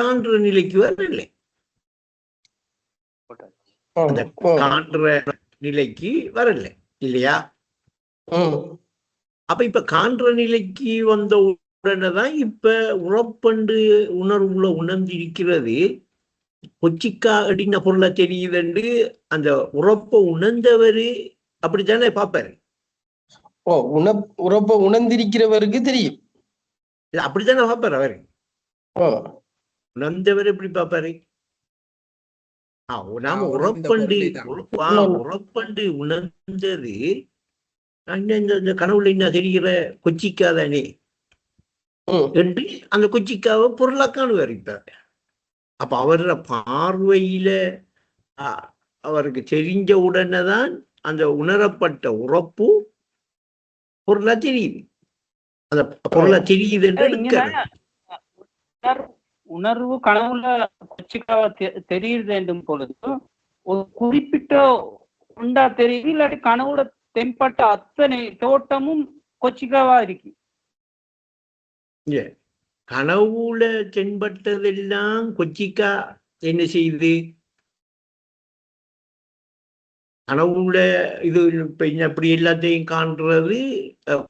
காண்ற நிலைக்கு வரல. அந்த காண்ற நிலைக்கு வரல இல்லையா? அப்ப இப்ப காண்ற நிலைக்கு வந்த உடனேதான் இப்ப உறப்பண்டு உணர்வுல உணர்ந்திருக்கிறது. கொச்சிக்கா அடின பொருளை தெரியுதுண்டு அந்த உறப்ப உணர்ந்தவரு அப்படித்தானே பாப்பாரு. உறப்ப உணர்ந்திருக்கிறவருக்கு தெரியும். இல்ல அப்படித்தானே பாப்பாரு அவரு. உணர்ந்தவர் எப்படி பாப்பாரு? நாம உறப்பண்டு உணர்ந்தது இந்த கனவுல என்ன தெரிகிற கொச்சிக்காதானே என்று அந்த கொச்சிக்காவை பொருளா காணுவார். இப்ப அப்ப அவரோட பார்வையில அவருக்கு தெரிஞ்ச உடனே தான் அந்த உணரப்பட்ட உறப்பு பொருளா தெரியுது. அந்த பொருளா தெரியுது என்று உணர்வு கனவுல கொச்சிக்காவ தெரியுது என்றும் பொழுது ஒரு குறிப்பிட்ட உண்டா தெரியுது, இல்லாட்டி கனவுல தென்பட்ட அத்தனை தோட்டமும் கொச்சிக்காவா இருக்கு. கனவுல தென்பட்டதெல்லாம் கொச்சிக்கா என்ன செய்யுது? கனவுல இது இப்ப அப்படி எல்லாத்தையும் காண்றது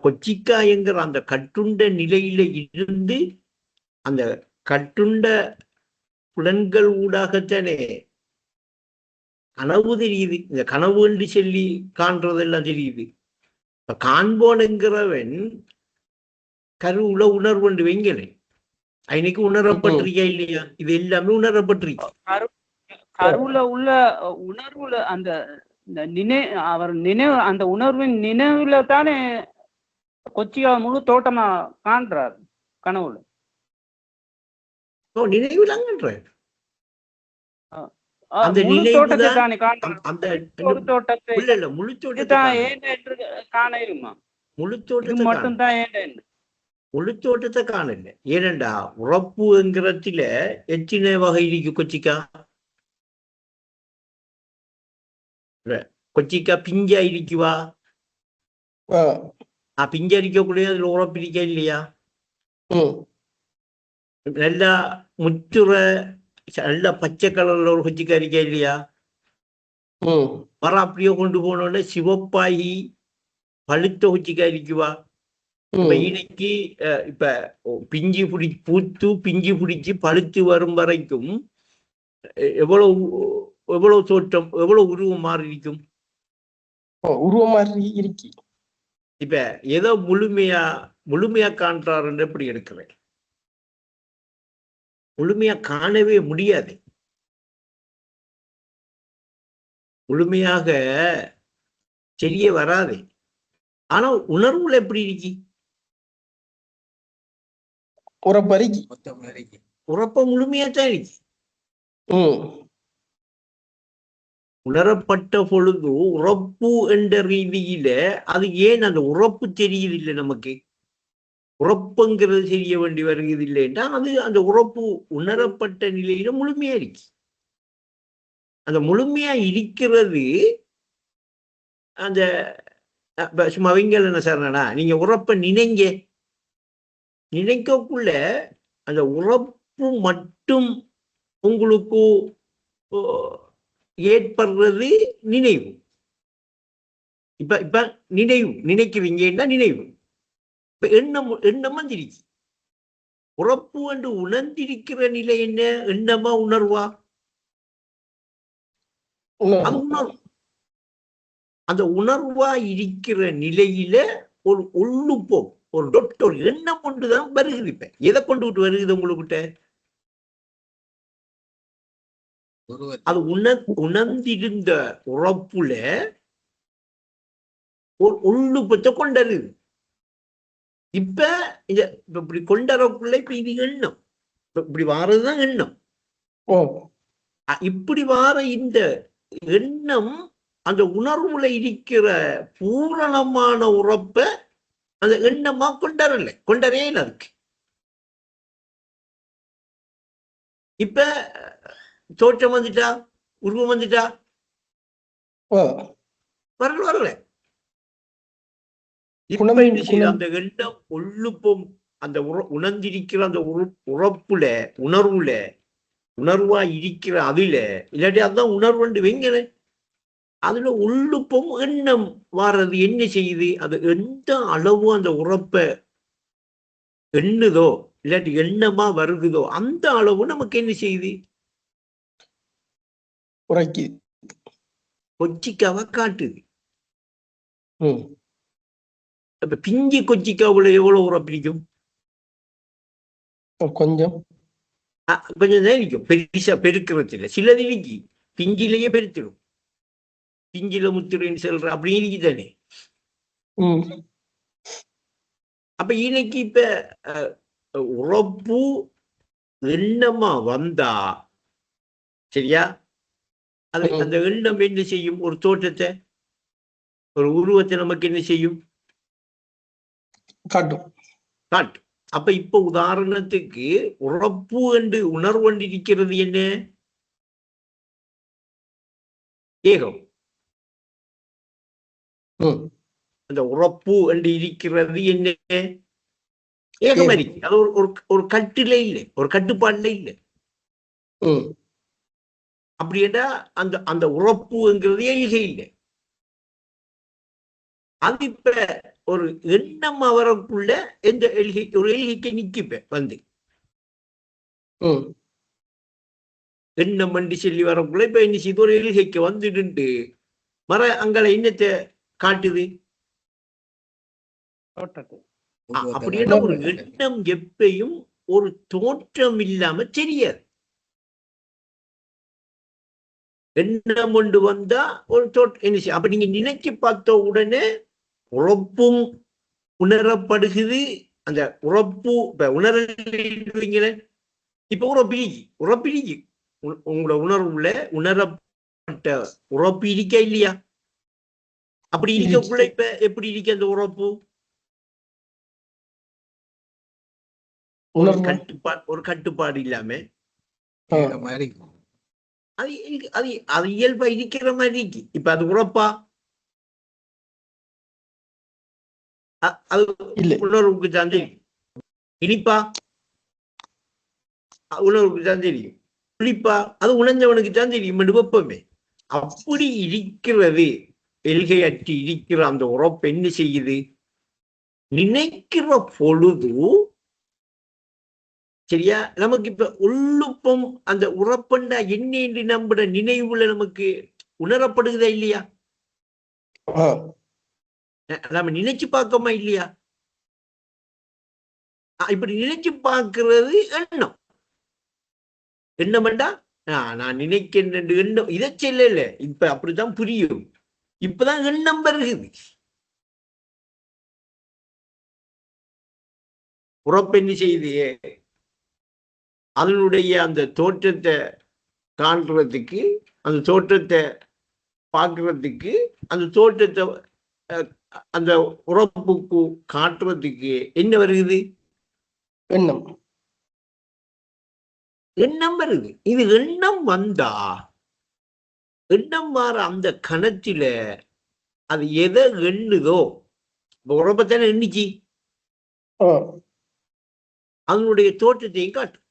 கொச்சிக்கா என்கிற அந்த கட்டுண்ட நிலையில இருந்து அந்த கட்டுண்ட புலன்கள் ஊடாகத்தானே கனவு தெரியுது. இந்த கனவு என்று சொல்லி காண்றதெல்லாம் தெரியுது. இப்ப காண்போனுங்கிறவன் கருவுல உணர்வு என்று வைங்களே, அன்னைக்கு உணரப்பட்டிருக்கா இல்லையா? இது எல்லாமே உணரப்பட்டிருக்கு. கருவுல உள்ள உணர்வுல அந்த அவர் நினைவு, அந்த உணர்வின் நினைவுல தானே கொச்சியா முழு தோட்டமா காண்றாரு கனவுல. நினைவுல காண்றாரு. அந்த முழு தோட்டத்தை தானே முழு தோட்டத்தை காணலுமா? முழு தோட்டத்தை மட்டும் தான் முழு தோட்டத்தை காணல. ஏனண்டா உறப்பு என்கிறதுல எத்தனை வகை இருக்கு கொச்சிக்கா? கொச்சிக்கா பிஞ்சா இருக்குவா? பிஞ்சா இருக்கக்கூடிய அதுல உறப்பு இருக்கா இல்லையா? நல்லா முற்றுற நல்ல பச்சை கலர்ல ஒரு கொச்சிக்கா இருக்கா இல்லையா? மரம் அப்படியே கொண்டு போனோட சிவப்பாகி பழுத்த கொச்சிக்கா இருக்குவா? இப்ப இன்னைக்கு இப்ப பிஞ்சு பூத்து பிஞ்சு பிடிச்சு பழுத்து வரும் வரைக்கும் எவ்வளவு தோற்றம், எவ்வளவு உருவம் மாறி இருக்கும்? உருவம் மாறி இருக்கு. இப்ப ஏதோ முழுமையா காண்றாருன்னு எப்படி எடுக்கிறேன்? முழுமையா காணவே முடியாது. முழுமையாக தெரிய வராது. ஆனா உணர்வுல எப்படி இருக்கு? உறப்ப முழுமையாத்தான் இருக்கு. உணரப்பட்ட பொழுது உறப்பு என்ற ரீதியில அது ஏன் அந்த உறப்பு தெரியுது இல்லை நமக்கு? உறப்புங்கிறது தெரிய வேண்டி வருகிறது இல்லைன்னா அது அந்த உறப்பு உணரப்பட்ட நிலையில முழுமையா இருக்கு. அந்த முழுமையா இருக்கிறது அந்த சும்மா வைங்கல் என்ன சார்னா, நீங்க உறப்ப நினைக்கக்குள்ள அந்த உறப்பு மட்டும் உங்களுக்கு ஏற்படுறது நினைவு. இப்ப நினைக்கிறீங்கன்னா நினைவு. இப்ப எண்ணம் வந்திருக்கு. உறப்பு என்று உணர்ந்திருக்கிற நிலை என்ன? எண்ணமா உணர்வா? அது உணர்வு. அந்த உணர்வா இருக்கிற நிலையில ஒரு உள்ளுப்போம், ஒரு ஒரு எண்ணம் கொண்டுதான் வருகுது. இப்ப எதை கொண்டு விட்டு வருகுது உங்களுக்கிட்ட? அது உணர்ந்திருந்த உறப்புல ஒரு உள்ளுப்பத்தை கொண்டருது. இப்ப இப்படி கொண்டறக்குள்ள இப்ப இது எண்ணம், இப்படி வாரதுதான் எண்ணம். இப்படி வார இந்த எண்ணம் அந்த உணர்வுல இருக்கிற பூரணமான உறப்ப அந்த எண்ணமா கொண்டரே இருக்கு. இப்ப தோற்றம் வந்துட்டா, உருவம் வந்துட்டா, வரல. அந்த எண்ணம் உள்ளுப்பும் அந்த உணர்ந்திருக்கிற அந்த உறப்புல உணர்வுல உணர்வா இருக்கிற அதுல இல்லாட்டி அதுதான் உணர்வுண்டு வைங்களேன். அதுல உள்ளுப்பும் எண்ணம் வாரது என்ன செய்யுது? அது எந்த அளவு அந்த உறப்ப எண்ணுதோ இல்லாட்டி எண்ணமா வருகுதோ அந்த அளவு நமக்கு என்ன செய்யுது? உரைக்கு. கொச்சிக்காவா காட்டுது. ம். அப்ப பிஞ்சி கொச்சிக்காவுல எவ்வளவு உறப்பிடிக்கும்? கொஞ்சம் கொஞ்சம் தான் இருக்கும். பெருசா பெருக்கிறது இல்லை. சிலது இருக்கு பிஞ்சிலேயே பெருத்திடும். பிஞ்சில முத்திரைன்னு சொல்ற அப்படி இருக்குதானே. அப்ப இன்னைக்கு இப்ப உறப்பு எண்ணமா வந்தா சரியா, அது அந்த எண்ணம் என்ன செய்யும்? ஒரு தோற்றத்தை, ஒரு உருவத்தை நமக்கு என்ன செய்யும்? காட்டும். காட்டும். அப்ப இப்ப உதாரணத்துக்கு உறப்பு என்று உணர்வு இருக்கிறது என்ன? ஏகம். அந்த உறப்பு என்று இருக்கிறது என்ன? ஏகம் இருக்கு. அது ஒரு கட்டுல இல்லை, ஒரு கட்டுப்பாடுல இல்லை. அப்படின்னா அந்த அந்த உறப்புங்கிறது எழுகை இல்லை. அது இப்ப ஒரு எண்ணம் அவருக்குள்ள எந்த எழுகை, ஒரு எழுகைக்கு நிக்கிப்ப வந்து எண்ணம் வண்டி சொல்லி வரக்குள்ள இப்ப என்ன செய்து ஒரு எழுகைக்கு வந்துட்டு மர அங்களை என்னத்தை காட்டுது? அப்படின்னா ஒரு எண்ணம் எப்பயும் ஒரு தோற்றம் இல்லாம தெரியாது. எண்ணம் கொண்டு வந்தா ஒரு என்ன செய்ய? அப்ப நீங்க நினைச்சு பார்த்த உடனே உறப்பும் உணரப்படுகிறது. அந்த உறப்பு இப்ப உணர்வீங்களே, இப்ப உறப்பிரிக்கு உங்களோட உணர்வுல உணரப்பட்ட உறப்பு இருக்க இல்லையா? அப்படி இருக்கக்குள்ள இப்ப எப்படி இருக்கு அந்த உறப்பு? ஒரு கட்டுப்பாடு இல்லாம அது இயல்பா இருக்கிற மாதிரி இருக்கு. இப்ப அது உறப்பா? அது உணர்வுக்கு தான் தெரியும். இனிப்பா? உணர்வுக்கு தான் தெரியும். புளிப்பா? அது உணர்ந்தவனுக்கு தான் தெரியும். வெப்பமே அப்படி இருக்கிறது. எல்கையற்றி இருக்கிற அந்த உறப்பு என்ன செய்யுது? நினைக்கிற பொழுது சரியா, நமக்கு இப்ப உள்ளுப்பம் அந்த உறப்பண்டா என்ன என்று நம்முடைய நினைவுல நமக்கு உணரப்படுகிறதா இல்லையா? நம்ம நினைச்சு பார்க்கமா இல்லையா? இப்படி நினைச்சு பார்க்கிறது எண்ணம். எண்ணம்டா நான் நினைக்கின்ற எண்ணம் இதை செல்ல. இப்ப அப்படித்தான் புரியும். இப்பதான் எண்ணம் வருகிறது. உறப்பு என்ன செய்யுது? அதனுடைய அந்த தோற்றத்தை காண்றதுக்கு, அந்த தோற்றத்தை பார்க்கறதுக்கு, அந்த தோற்றத்தை அந்த உறப்புக்கு காட்டுறதுக்கு என்ன வருகிறது? எண்ணம். எண்ணம் வருது. இது எண்ணம் வந்தா எண்ணம் மாற அந்த கணத்தில அது எதை எண்ணுதோ, உறப்பத்தானே எண்ணிச்சு, அதனுடைய தோற்றத்தையும் காட்டும்.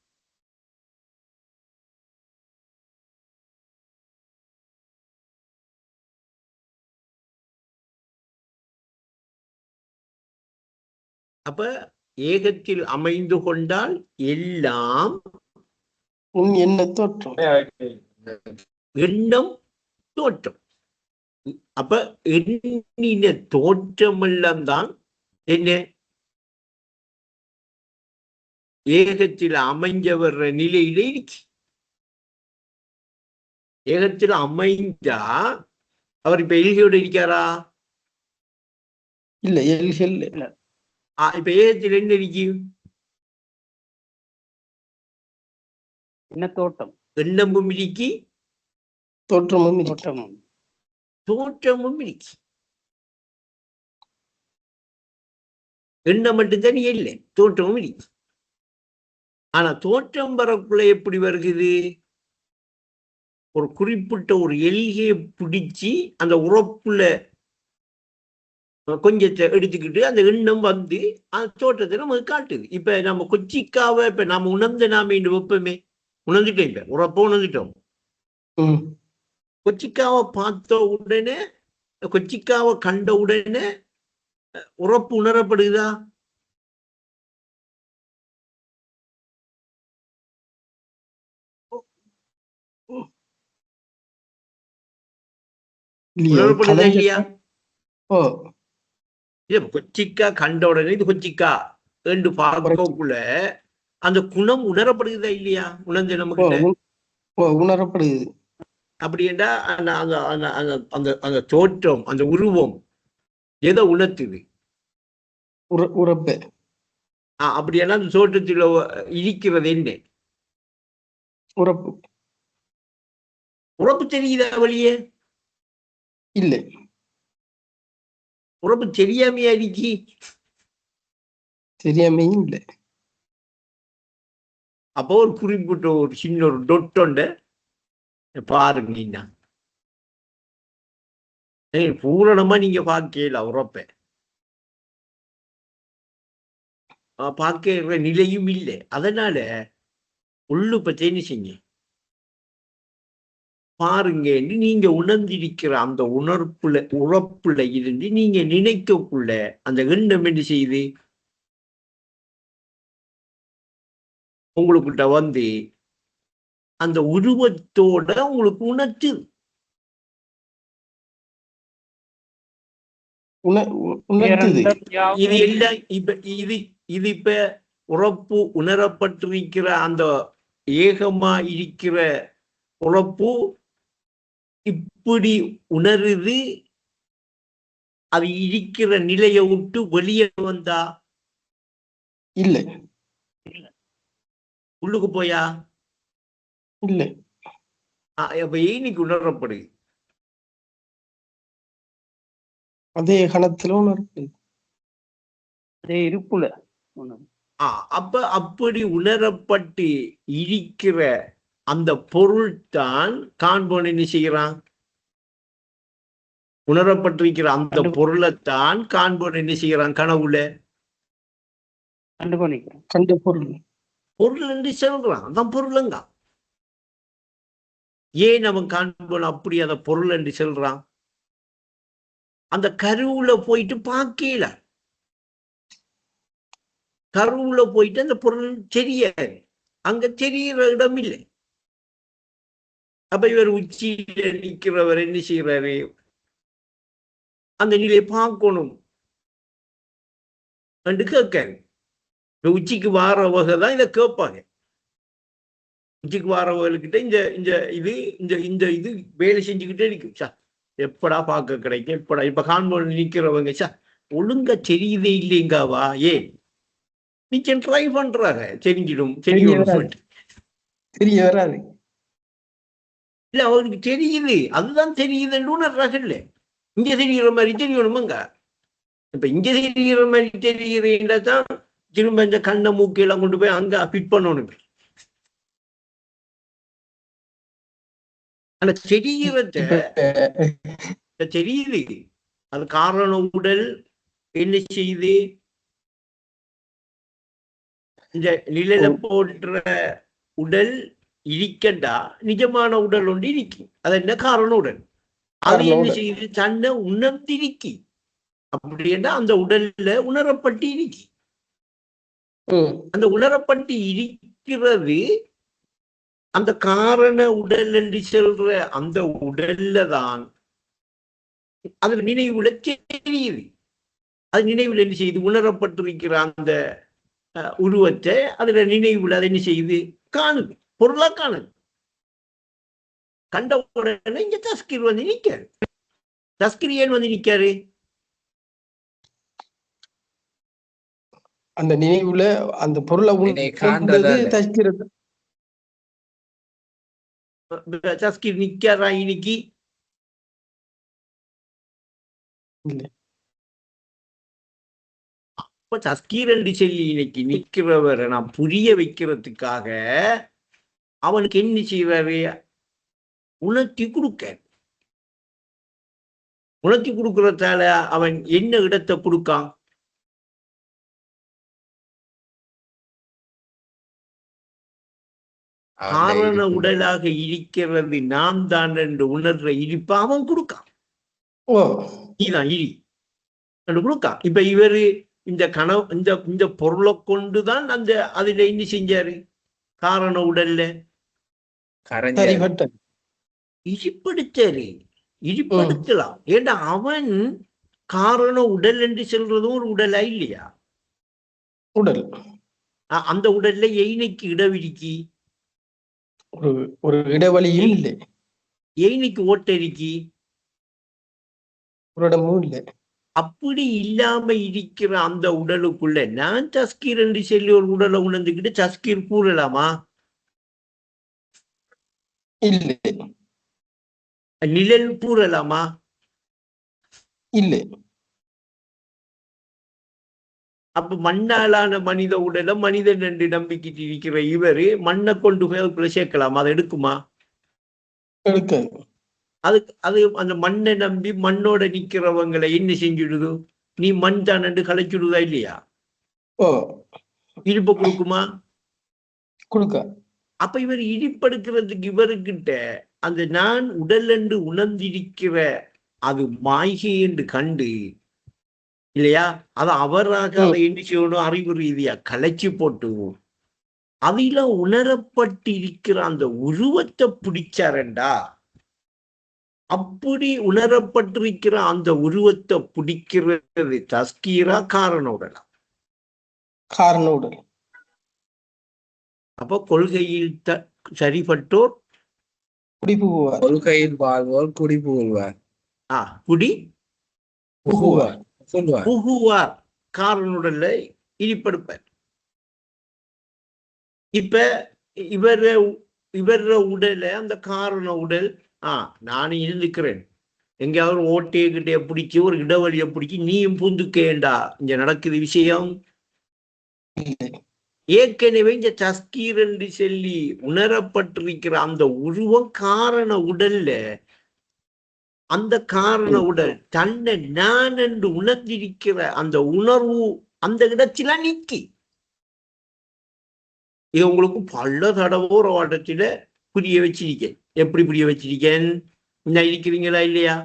அப்ப ஏகத்தில் அமைந்து கொண்டால் எல்லாம் என்ன தோற்றம், எண்ணம் தோற்றம். அப்ப எண்ணின தோற்றம் எல்லாம் தான் என்ன? ஏகத்தில் அமைஞ்சவர் நிலையில இருக்கு. ஏகத்தில் அமைந்தா அவர் இப்ப எல்கையோட இருக்காரா? இல்ல, எல்கள் இல்ல. இப்ப ஏகத்தில் என்ன இருக்கு? என்ன தோட்டம்? எண்ணமும் இருக்கு, தோற்றமும் தோற்றமும் இருக்கு. எண்ணம் மட்டும்தான் இல்லை, தோற்றமும் இருக்கு. ஆனா தோற்றம் வரக்குள்ள எப்படி வருகிறது? ஒரு குறிப்பிட்ட ஒரு எல்கையை பிடிச்சி அந்த உறப்புல கொஞ்சத்தை எடுத்துக்கிட்டு அந்த எண்ணம் வந்து அந்த தோற்றத்தை நமக்கு காட்டுது. இப்ப நம்ம கொச்சிக்காவை இப்ப நாம உணர்ந்த நாம இந்த வெப்பமே உணர்ந்துட்டேன், இப்ப உறப்ப உணர்ந்துட்டோம். கொச்சிக்காவை பார்த்த உடனே, கொச்சிக்காவை கண்ட உடனே உறப்பு உணரப்படுதா? உணரப்படுதா இல்லையா? கொச்சிக்கா கண்ட உடனே இது கொச்சிக்கா என்று பார்க்கக்குள்ள அந்த குணம் உணரப்படுகிறதா இல்லையா? உணர்ந்து நமக்கு உணரப்படுது. அப்படி என்றா அந்த தோற்றம், அந்த உருவம் எதை உணர்த்துது? உறப்பு. அப்படியெல்லாம் அந்த தோற்றத்தில் இருக்கிறது என்ன? உறப்பு. உறப்பு தெரியுதா வழியே? இல்லை. உறப்பு தெரியாமையா இருக்கி? தெரியாமையும் இல்லை. அப்போ ஒரு குறிப்பிட்ட ஒரு சின்ன ஒரு டொட்டொண்ட பாருங்க, பூரணமா நீங்க பார்க்கல உறப்ப, பார்க்கிற நிலையும் இல்லை. அதனால உள்ளு பத்தி என்ன செய்ய பாருங்க, நீங்க உணர்ந்திருக்கிற அந்த உறப்புல இருந்து நீங்க நினைக்கக்குள்ள அந்த எண்ணம் என்ன செய்யுது? உங்களுக்கிட்ட வந்து அந்த உருவத்தோட உங்களுக்கு உணர்த்து. இது எல்லாம் இப்ப உறப்பு உணரப்பட்டிருக்கிற அந்த ஏகமா இருக்கிற உறப்பு இப்படி உணருது. அது இருக்கிற நிலையை விட்டு வெளியே வந்தா இல்லை, உள்ளுக்கு போயா இல்லை. அப்ப ஏனிக்கு உணரப்படுது, அதே கணத்துல உணரப்படுது, அதே இருப்புல. அப்ப அப்படி உணரப்பட்டு இருக்கிற அந்த பொருள் தான் காண்போன் என்ன செய்கிறான்? உணரப்பட்டிருக்கிற அந்த பொருளைத்தான் காண்போன் என்ன செய்கிறான்? கனவுல கண்டு பொருள் என்று சொல்றான். அதான் பொருளுங்க. ஏன் அவன் காண்போன் அப்படி அந்த பொருள் என்று சொல்றான்? அந்த கருவுல போயிட்டு பார்க்கல, கருவுல போயிட்டு அந்த பொருள் தெரியாது, அங்க தெரிகிற இடம் இல்லை. அப்ப இவர் உச்சியில நிற்கிறவர் என்ன செய்யறாரு? அந்த நிலையை பார்க்கணும் என்று கேட்காரு. உச்சிக்கு வார வகைதான் இதை கேட்பாங்க. உச்சிக்கு வாரவர்கிட்ட இந்த இது வேலை செஞ்சுக்கிட்டே இருக்கும். சார் எப்படா பார்க்க கிடைக்கும், எப்படா இப்ப காண்போன் நிற்கிறவங்க சார் ஒழுங்கா தெரியுதே இல்லைங்காவா? ஏன் நிச்சயம் ட்ரை பண்றாங்க, தெரிஞ்சிடும் தெரிய வராது. இல்ல அவருக்கு தெரியுது, அதுதான் தெரியுதுன்னு உணர்றாங்க. இல்ல இங்க தெரிகிற மாதிரி தெரியணுமாங்க. இப்ப இங்க தெரிகிற மாதிரி தெரிகிறீங்களா தான் திரும்ப இந்த கண்ணை மூக்கையெல்லாம் கொண்டு போய் அங்க ஃபிட் பண்ணணும். ஆனா தெரியுது அது காரண உடல் என்ன செய்யுது? இந்த நிழல போன்ற உடல் இருக்கண்டா நிஜமான உடல் ஒன்று இருக்கு. அது என்ன? காரண உடல். அது என்ன செய்யுது? தன்னை உணர்ந்திருக்கி. அப்படின்னா அந்த உடல்ல உணரப்பட்டு இருக்கி. அந்த உணரப்பட்டு இருக்கிறது அந்த காரண உடல் என்று சொல்ற அந்த உடல்ல தான் அதுல நினைவுல தெரியுது. அது நினைவுல என்ன செய்யுது? உணரப்பட்டிருக்கிற அந்த உருவத்தை அதுல நினைவுல அதை என்ன செய்யுது? காணுது, பொருளா காணுது. கண்ட உடனே இங்க தஸ்கீர் வந்து நிற்காரு. தஸ்கீர் ஏன் வந்து நிற்காரு? அந்த நினைவுல அந்த பொருளை தஸ்கீர் நிற்காரா இன்னைக்கு? அப்ப தஸ்கீர் என்று சொல்லி இன்னைக்கு நிற்கிறவரை நான் புரிய வைக்கிறதுக்காக அவனுக்கு என்ன செய்வாரு? உணர்த்தி கொடுக்க. உணர்த்தி கொடுக்கறதால அவன் என்ன இடத்தை கொடுக்கான்? காரண உடலாக இருக்கிறது நான் தான் என்று உணர்ற இருப்ப அவன் கொடுக்கான். ஓ நீதான் இரி என்று கொடுக்கான். இப்ப இவரு இந்த கனவு இந்த பொருளை கொண்டுதான் அந்த அதுல என்ன செஞ்சாரு காரண உடல்ல சரிபட்ட இழிப்படுத்தாரு. இழிப்படுத்தலாம். ஏண்டா அவன் காரண உடல் என்று சொல்றதும் ஒரு உடலா இல்லையா? உடல் அந்த உடல்ல எய்னைக்கு இடவிருக்கி, ஒரு இடைவெளியும் இல்லை, எய்னைக்கு ஓட்டரிக்கி, ஒரு இடமும் இல்லை. அப்படி இல்லாம இருக்கிற அந்த உடலுக்குள்ள நான் தஸ்கீர் என்று சொல்லி ஒரு உடலை உணர்ந்துக்கிட்டு தஸ்கீர் கூறலாமா? இல்லை. நிழல் கூறலாமா? இல்லை. அப்ப மண்ணாலான மனித உடலை மனிதன் என்று நம்பிக்கிட்டு இருக்கிற இவரு மண்ணை கொண்டு போய் அதுக்குள்ள சேர்க்கலாம், அதை எடுக்குமா? எடுக்காது. அது அந்த மண்ணை நம்பி மண்ணோட நிக்கிறவங்களை என்ன செஞ்சுடுது? நீ மண் தான் என்று கலைச்சுடுதா இல்லையா? ஓ இடிப்பு கொடுக்குமா? கொடுக்க. அப்ப இவர் இடிப்படுக்கிறதுக்கு இவருக்கிட்ட அந்த நான் உடல் என்று உணர்ந்திருக்கிற அது மாய்கை என்று கண்டு இல்லையா, அதை அவராக அதை என்ன செய்யணும், அறிவு ரீதியா கலைச்சு போட்டு அதில உணரப்பட்டிருக்கிற அந்த உருவத்தை பிடிச்சாரண்டா, அப்படி உணரப்பட்டிருக்கிற அந்த உருவத்தை பிடிக்கிறது தஸ்கீரா காரண உடலா? காரண உடல். அப்ப கொள்கையில் சரிபட்டோர் குடி புகுவார். கொள்கையில் வாழ்வோர் குடி புகுவார். குடி புகுவார். புகுவார் காரண உடல்ல இழிப்படுப்பார். இப்ப இவர உடல அந்த காரண உடல் நானும் இருந்துக்கிறேன், எங்கேயாவது ஓட்டையக்கிட்டே பிடிச்சி ஒரு இடவழியை பிடிச்சி நீயும் பூந்துக்கேண்டா இங்க நடக்குது விஷயம். ஏற்கனவே இந்த தஸ்கீர் என்று சொல்லி உணரப்பட்டிருக்கிற அந்த உருவம் காரண உடல்ல, அந்த காரண உடல் தன்னை நான் என்று உணர்ந்திருக்கிற அந்த உணர்வு அந்த இடத்துல நிக்கி. இது உங்களுக்கு பல தடவை ஒரு வாட்டத்தில புரிய வச்சிருக்கேன். எப்படி புரிய வச்சிருக்கேன்? என்ன இருக்கிறீங்களா இல்லையா?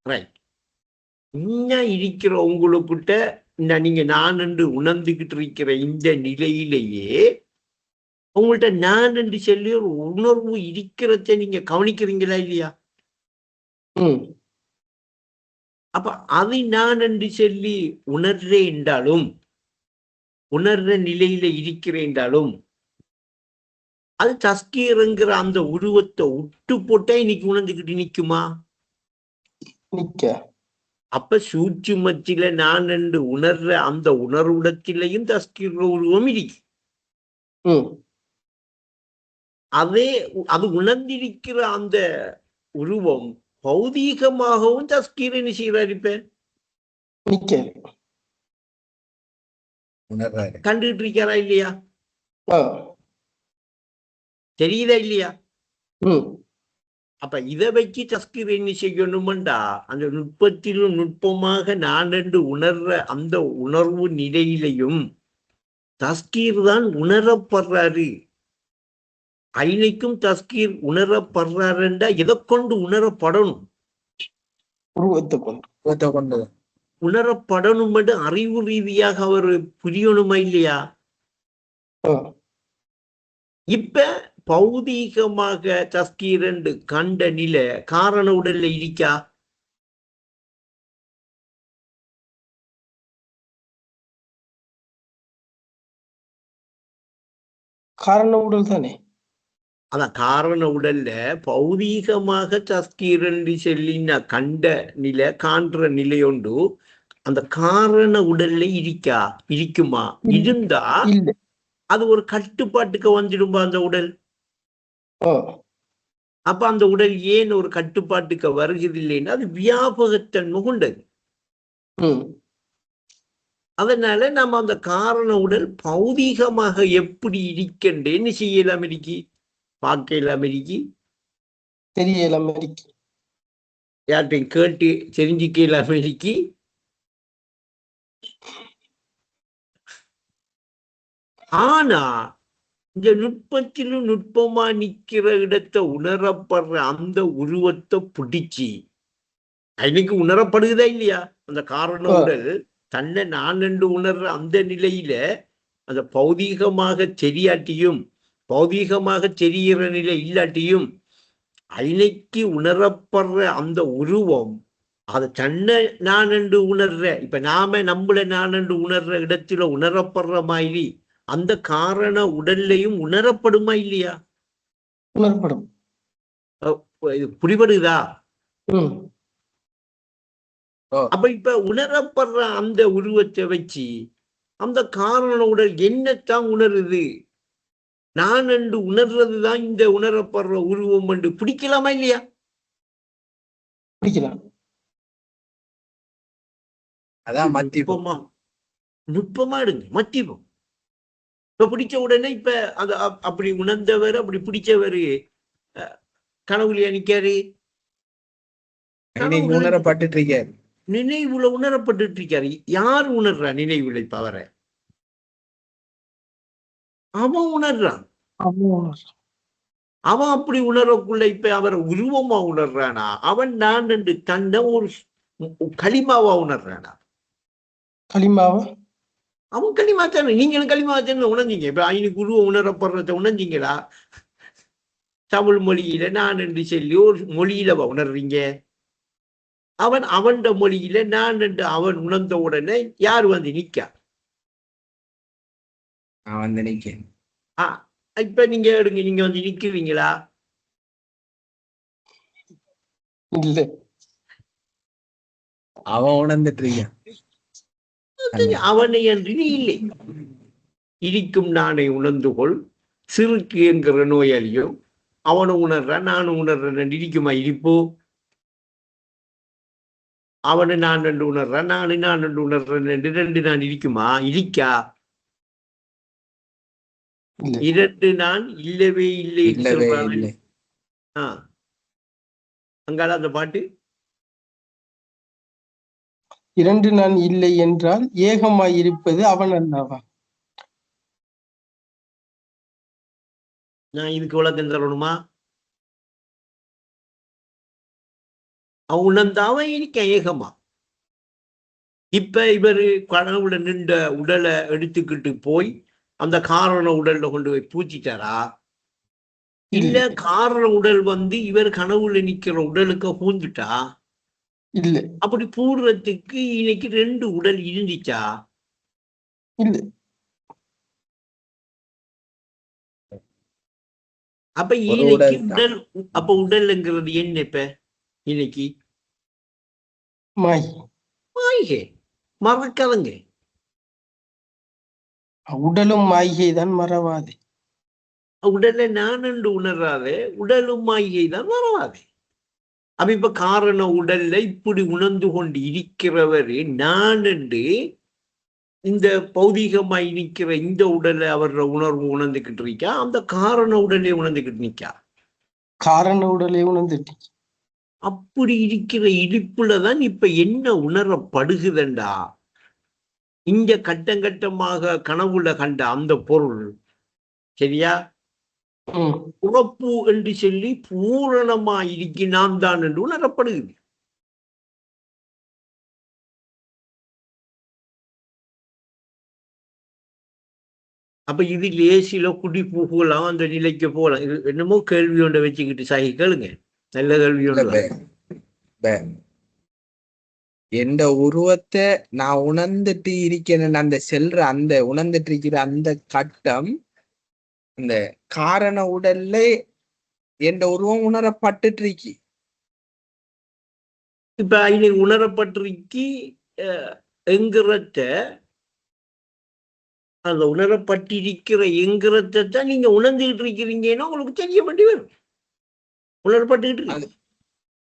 ரைட். இன்னும் இருக்கிற உங்களுக்கிட்ட நீங்க நான் என்று உணர்ந்துகிட்டு இருக்கிற இந்த நிலையிலேயே உங்கள்கிட்ட நான் என்று சொல்லி ஒரு உணர்வு இருக்கிறத நீங்க கவனிக்கிறீங்களா இல்லையா? அப்ப அதை நான் என்று சொல்லி உணர்றேன் என்றாலும், உணர்ற நிலையில இருக்கிறேன் என்றாலும், அது தஸ்கீர்ங்கிற அந்த உருவத்தை விட்டு போட்டா இன்னைக்கு உணர்ந்துகிட்டு நிக்குமா? அப்ப சூட்சுமத்தில நான் என்று உணர்ற அந்த உணர்வுடத்திலையும் தஸ்கீர் உருவம் இருக்கு. அது உணர்ந்திருக்கிற அந்த உருவம் பௌதீகமாகவும் தஸ்கீர் என்ன செய்யறாரு? இப்ப கண்டுகிட்டு இருக்காரா இல்லையா? தெரியுதா இல்லையா? அப்ப இதை வச்சு தஸ்கீர் என்ன செய்யணும்டா, அந்த நுட்பத்திலும் நுட்பமாக நான் என்று உணர்ற அந்த உணர்வு நிலையிலையும் தஸ்கீர் தான் உணரப்படுறாரு. ஐனைக்கும் தஸ்கீர் உணரப்படுறாருண்டா எதை கொண்டு உணரப்படணும்? உணரப்படணும் என்று அறிவு ரீதியாக அவர் புரியணுமா இல்லையா? இப்ப பௌதீகமாக தஸ்கீர் என்று கண்ட நிலை காரண உடல்ல இருக்கா? காரண உடல் தானே. அதான் காரண உடல்ல பௌதீகமாக தஸ்கீர் என்று சொல்லி கண்ட நிலை காண்ற நிலையொண்டு அந்த காரண உடல்ல இருக்குமா? இருந்தா அது ஒரு கட்டுப்பாட்டுக்கு வந்துடும்பா அந்த உடல். அப்ப அந்த உடல் ஏன் ஒரு கட்டுப்பாட்டுக்கு வருகிறதில்லைன்னா அது வியாபகத்தன்மை கொண்டது. அதனால நம்ம அந்த காரண உடல் பௌதீகமாக எப்படி இருக்கின்றேன்னு செய்யலாம், இருக்கி பார்க்கலாம், இருக்கி தெரியலாம், யார்கிட்டையும் கேட்டு தெரிஞ்சுக்கலாம், இருக்கி ஆனா இந்த நுட்பத்திலும் நுட்பமா நிக்கிற இடத்தை உணரப்படுற அந்த உருவத்தை பிடிச்சி இன்னைக்கு உணரப்படுகிறதா இல்லையா? அந்த காரண உடல் தன்னை நான் என்று உணர்ற அந்த நிலையில அந்த பௌதீகமாக தெரியாட்டியும் பௌதீகமாக தெரிகிற நிலை இல்லாட்டியும் அன்னைக்கு உணரப்படுற அந்த உருவம் அதை தன்னை நான் என்று உணர்ற இப்ப நாம நம்மள நான் என்று உணர்ற இடத்துல உணரப்படுற மாதிரி அந்த காரண உடல்லையும் உணரப்படுமா இல்லையா? உணரப்படும். இது புரிபடுதா? ம். அப்ப இப்ப உணரப்படுற அந்த உருவத்தை வச்சு அந்த காரண உடல் என்னத்தான் உணருது? நான் என்று உணர்றதுதான் இந்த உணரப்படுற உருவம் என்று பிடிக்கலாமா இல்லையா? பிடிக்கலாம். அதான் மத்தியமம். நுட்பமா எடுங்க மத்தியமம். இப்ப பிடிச்ச உடனே இப்ப அது அப்படி உணர்ந்தவர் அப்படி பிடிச்சவர் கனவுலையா நிக்காரு? உணரப்பட்டு இருக்காரு. நினைவுல உணரப்பட்டு இருக்காரு. யார் உணர்றா நினைவுல? இப்ப அவரை அவன் உணர்றான். அவன் அப்படி உணரக்குள்ள இப்ப அவரை உருவமா உணர்றானா? அவன் நான் என்று தன்னை ஒரு களிமாவா உணர்றானா? களிமாவா? அவன் களிமா தானே. நீங்களும் களிமா தானே உணர்ந்தீங்க. இப்ப ஐனுக்கு உருவம் உணரப்படுறத உணர்ந்தீங்களா? தமிழ் மொழியில நான் என்று சொல்லி ஒரு மொழியில உணர்றீங்க. அவன் அவன் மொழியில நான் என்று அவன் உணர்ந்த உடனே யார் வந்து நிக்கா? அவன் நினைக்க. இப்ப நீங்க எடுங்க, நீங்க வந்து நிக்கிறீங்களா? இல்ல, அவன் உணர்ந்துட்டு இருக்கான். அவனை என்று நீ இல்லை. இருக்கும் நானை உணர்ந்து கொள் சிறுக்கு என்கிற நோயாளியும் அவனும் உணர்றான் நானும் உணர்றேன். இருக்குமா இருப்போ? அவனை நான் என்று உணர்றான் நானு நான் என்று உணர்றேன் என்று ரெண்டு நான் இருக்குமா? இருக்கா? இரண்டு நான் இல்லவே இல்லை. அங்கால அந்த பாட்டு இரண்டு நான் இல்லை என்றால் ஏகமாய் இருப்பது அவன் அல்லவா? நான் இதுக்கு விளக்கம் தரணுமா? அவன் உணர்ந்தாவன் இருக்க ஏகமா. இப்ப இவரு கனவுல நின்ற உடலை எடுத்துக்கிட்டு போய் அந்த காரண உடல்ல கொண்டு போய் பூச்சிட்டாரா? இல்ல காரண உடல் வந்து இவர் கனவுல நிக்கிற உடலுக்கு பூந்துட்டா? இல்ல. அப்படி பூர்றதுக்கு இன்னைக்கு ரெண்டு உடல் இருந்துச்சா? இல்ல. அப்ப இன்னைக்கு உடல், அப்ப உடல்ங்கிறது என்ன? இப்ப இன்னைக்கு மாய்கை மறக்காதங்க. உடலும் மாய்கை தான் மறவாது. உடலை நான் என்று உணராதே, உடலும் மாய்கை தான் மறவாதே. அப்ப இப்ப காரண உடல்ல இப்படி உணர்ந்து கொண்டு இருக்கிறவரு நான் என்று இந்த பௌதிகமாய் நிற்கிற இந்த உடலை அவர உணர்வு உணர்ந்துகிட்டு இருக்கா? அந்த காரண உடலை உணர்ந்துகிட்டு நிக்கா? காரண உடலை உணர்ந்துட்டு அப்படி இருக்கிற இடிப்புலதான் இப்ப என்ன உணரப்படுகுதண்டா? இங்க கட்டங்கட்டமாக கனவுல கண்ட அந்த பொருள் சரியா உறப்பு என்று சொல்லி பூரணமா இருக்கிறான் தான் என்று உணரப்படுகிறது. அப்ப இது லேசில குடி பூகலாம், அந்த நிலைக்கு போகலாம். இது என்னமோ கேள்வி ஒன்றை வச்சுக்கிட்டு சாகி கேளுங்க. நல்ல கேள்வி ஒன்று. எந்த உருவத்தை நான் உணர்ந்துட்டு இருக்கிறேன் அந்த செல்ற அந்த உணர்ந்துட்டு இருக்கிற அந்த கட்டம் இந்த காரண உடல்ல எந்த உருவம் உணரப்பட்டுட்டு இருக்கி. இப்ப இன்னைக்கு உணரப்பட்டிருக்கி என்கிறத அந்த உணரப்பட்டிருக்கிற என்கிறதான் நீங்க உணர்ந்துகிட்டு இருக்கிறீங்கன்னா உங்களுக்கு தெரிய வேண்டி வரும். உணரப்பட்டுக்கிட்டு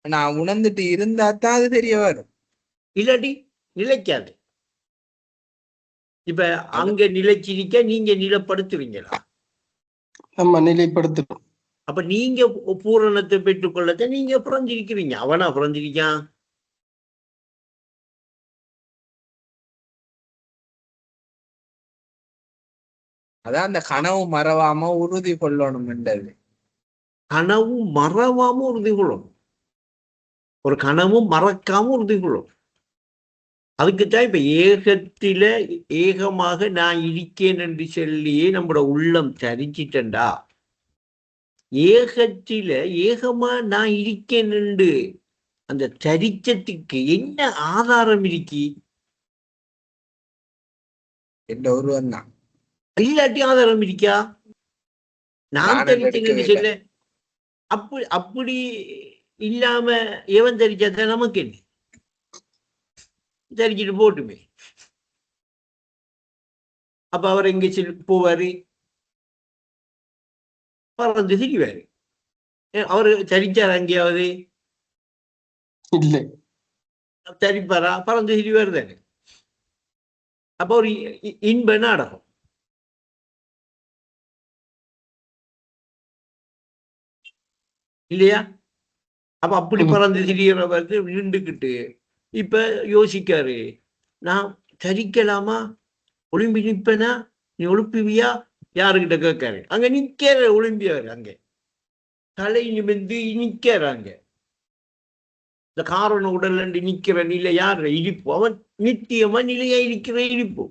நான் உணர்ந்துட்டு இருந்தா தான் அது தெரிய வரும். இல்லாட்டி நிலைக்காது. இப்ப அங்க நிலைச்சிருக்க நீங்க நிலைப்படுத்துவீங்களா? நம்ம நிலைப்படுத்துறோம். அப்ப நீங்க பூரணத்தை பெற்றுக்கொள்ளத்தான் நீங்க பிறந்திருக்கிறீங்க. அவனா பிறந்திருக்கான்? அதான் அந்த கனவு மறவாம உறுதி கொள்ளணும்ன்றது. கனவு மறவாம உறுதி கொள்ளும், ஒரு கனவும் மறக்காம உறுதி கொள்ளும். அதுக்குத்தான் இப்ப ஏகத்தில ஏகமாக நான் இருக்கேன் என்று சொல்லியே நம்மளோட உள்ளம் தரிச்சிட்டா, ஏகத்தில ஏகமா நான் இருக்கேன் என்று அந்த தரிச்சத்துக்கு என்ன ஆதாரம் இருக்கி? என்ற ஒருவன் தான். இல்லாட்டி ஆதாரம் இருக்கா? நான் தரிச்சேன்னு எடுக்க சொல்ல அப்படி இல்லாம எவன் தரிச்சா நமக்கு என்ன? தரிச்சிட்டு போட்டுமே. அப்ப அவர் எங்க போவாரு? பறந்து திரிவாரு. அவரு தரிச்சார் அங்கேயாவது? இல்லை. தரிப்பாரா? பறந்து திரிவாரு தானே. அப்ப ஒரு இன்ப நாடகம். இல்லையா? அப்ப அப்படி பறந்து திரியறவருக்கு நின்றுக்கிட்டு இப்ப யோசிக்காரு, நான் தரிக்கலாமா? ஒளிம்பி நிற்பனா? நீ ஒழுப்புவியா? யாருக்கிட்ட கேட்காரு. அங்க நிக்கிற ஒளிம்பியாரு, அங்க தலை நிமிர்ந்து நிக்கிறாங்க. இந்த காரண உடல் நிக்கிற நிலை யார்? இடிப்பு. அவன் நித்தியமா நிலையா இருக்கிற இடிப்பு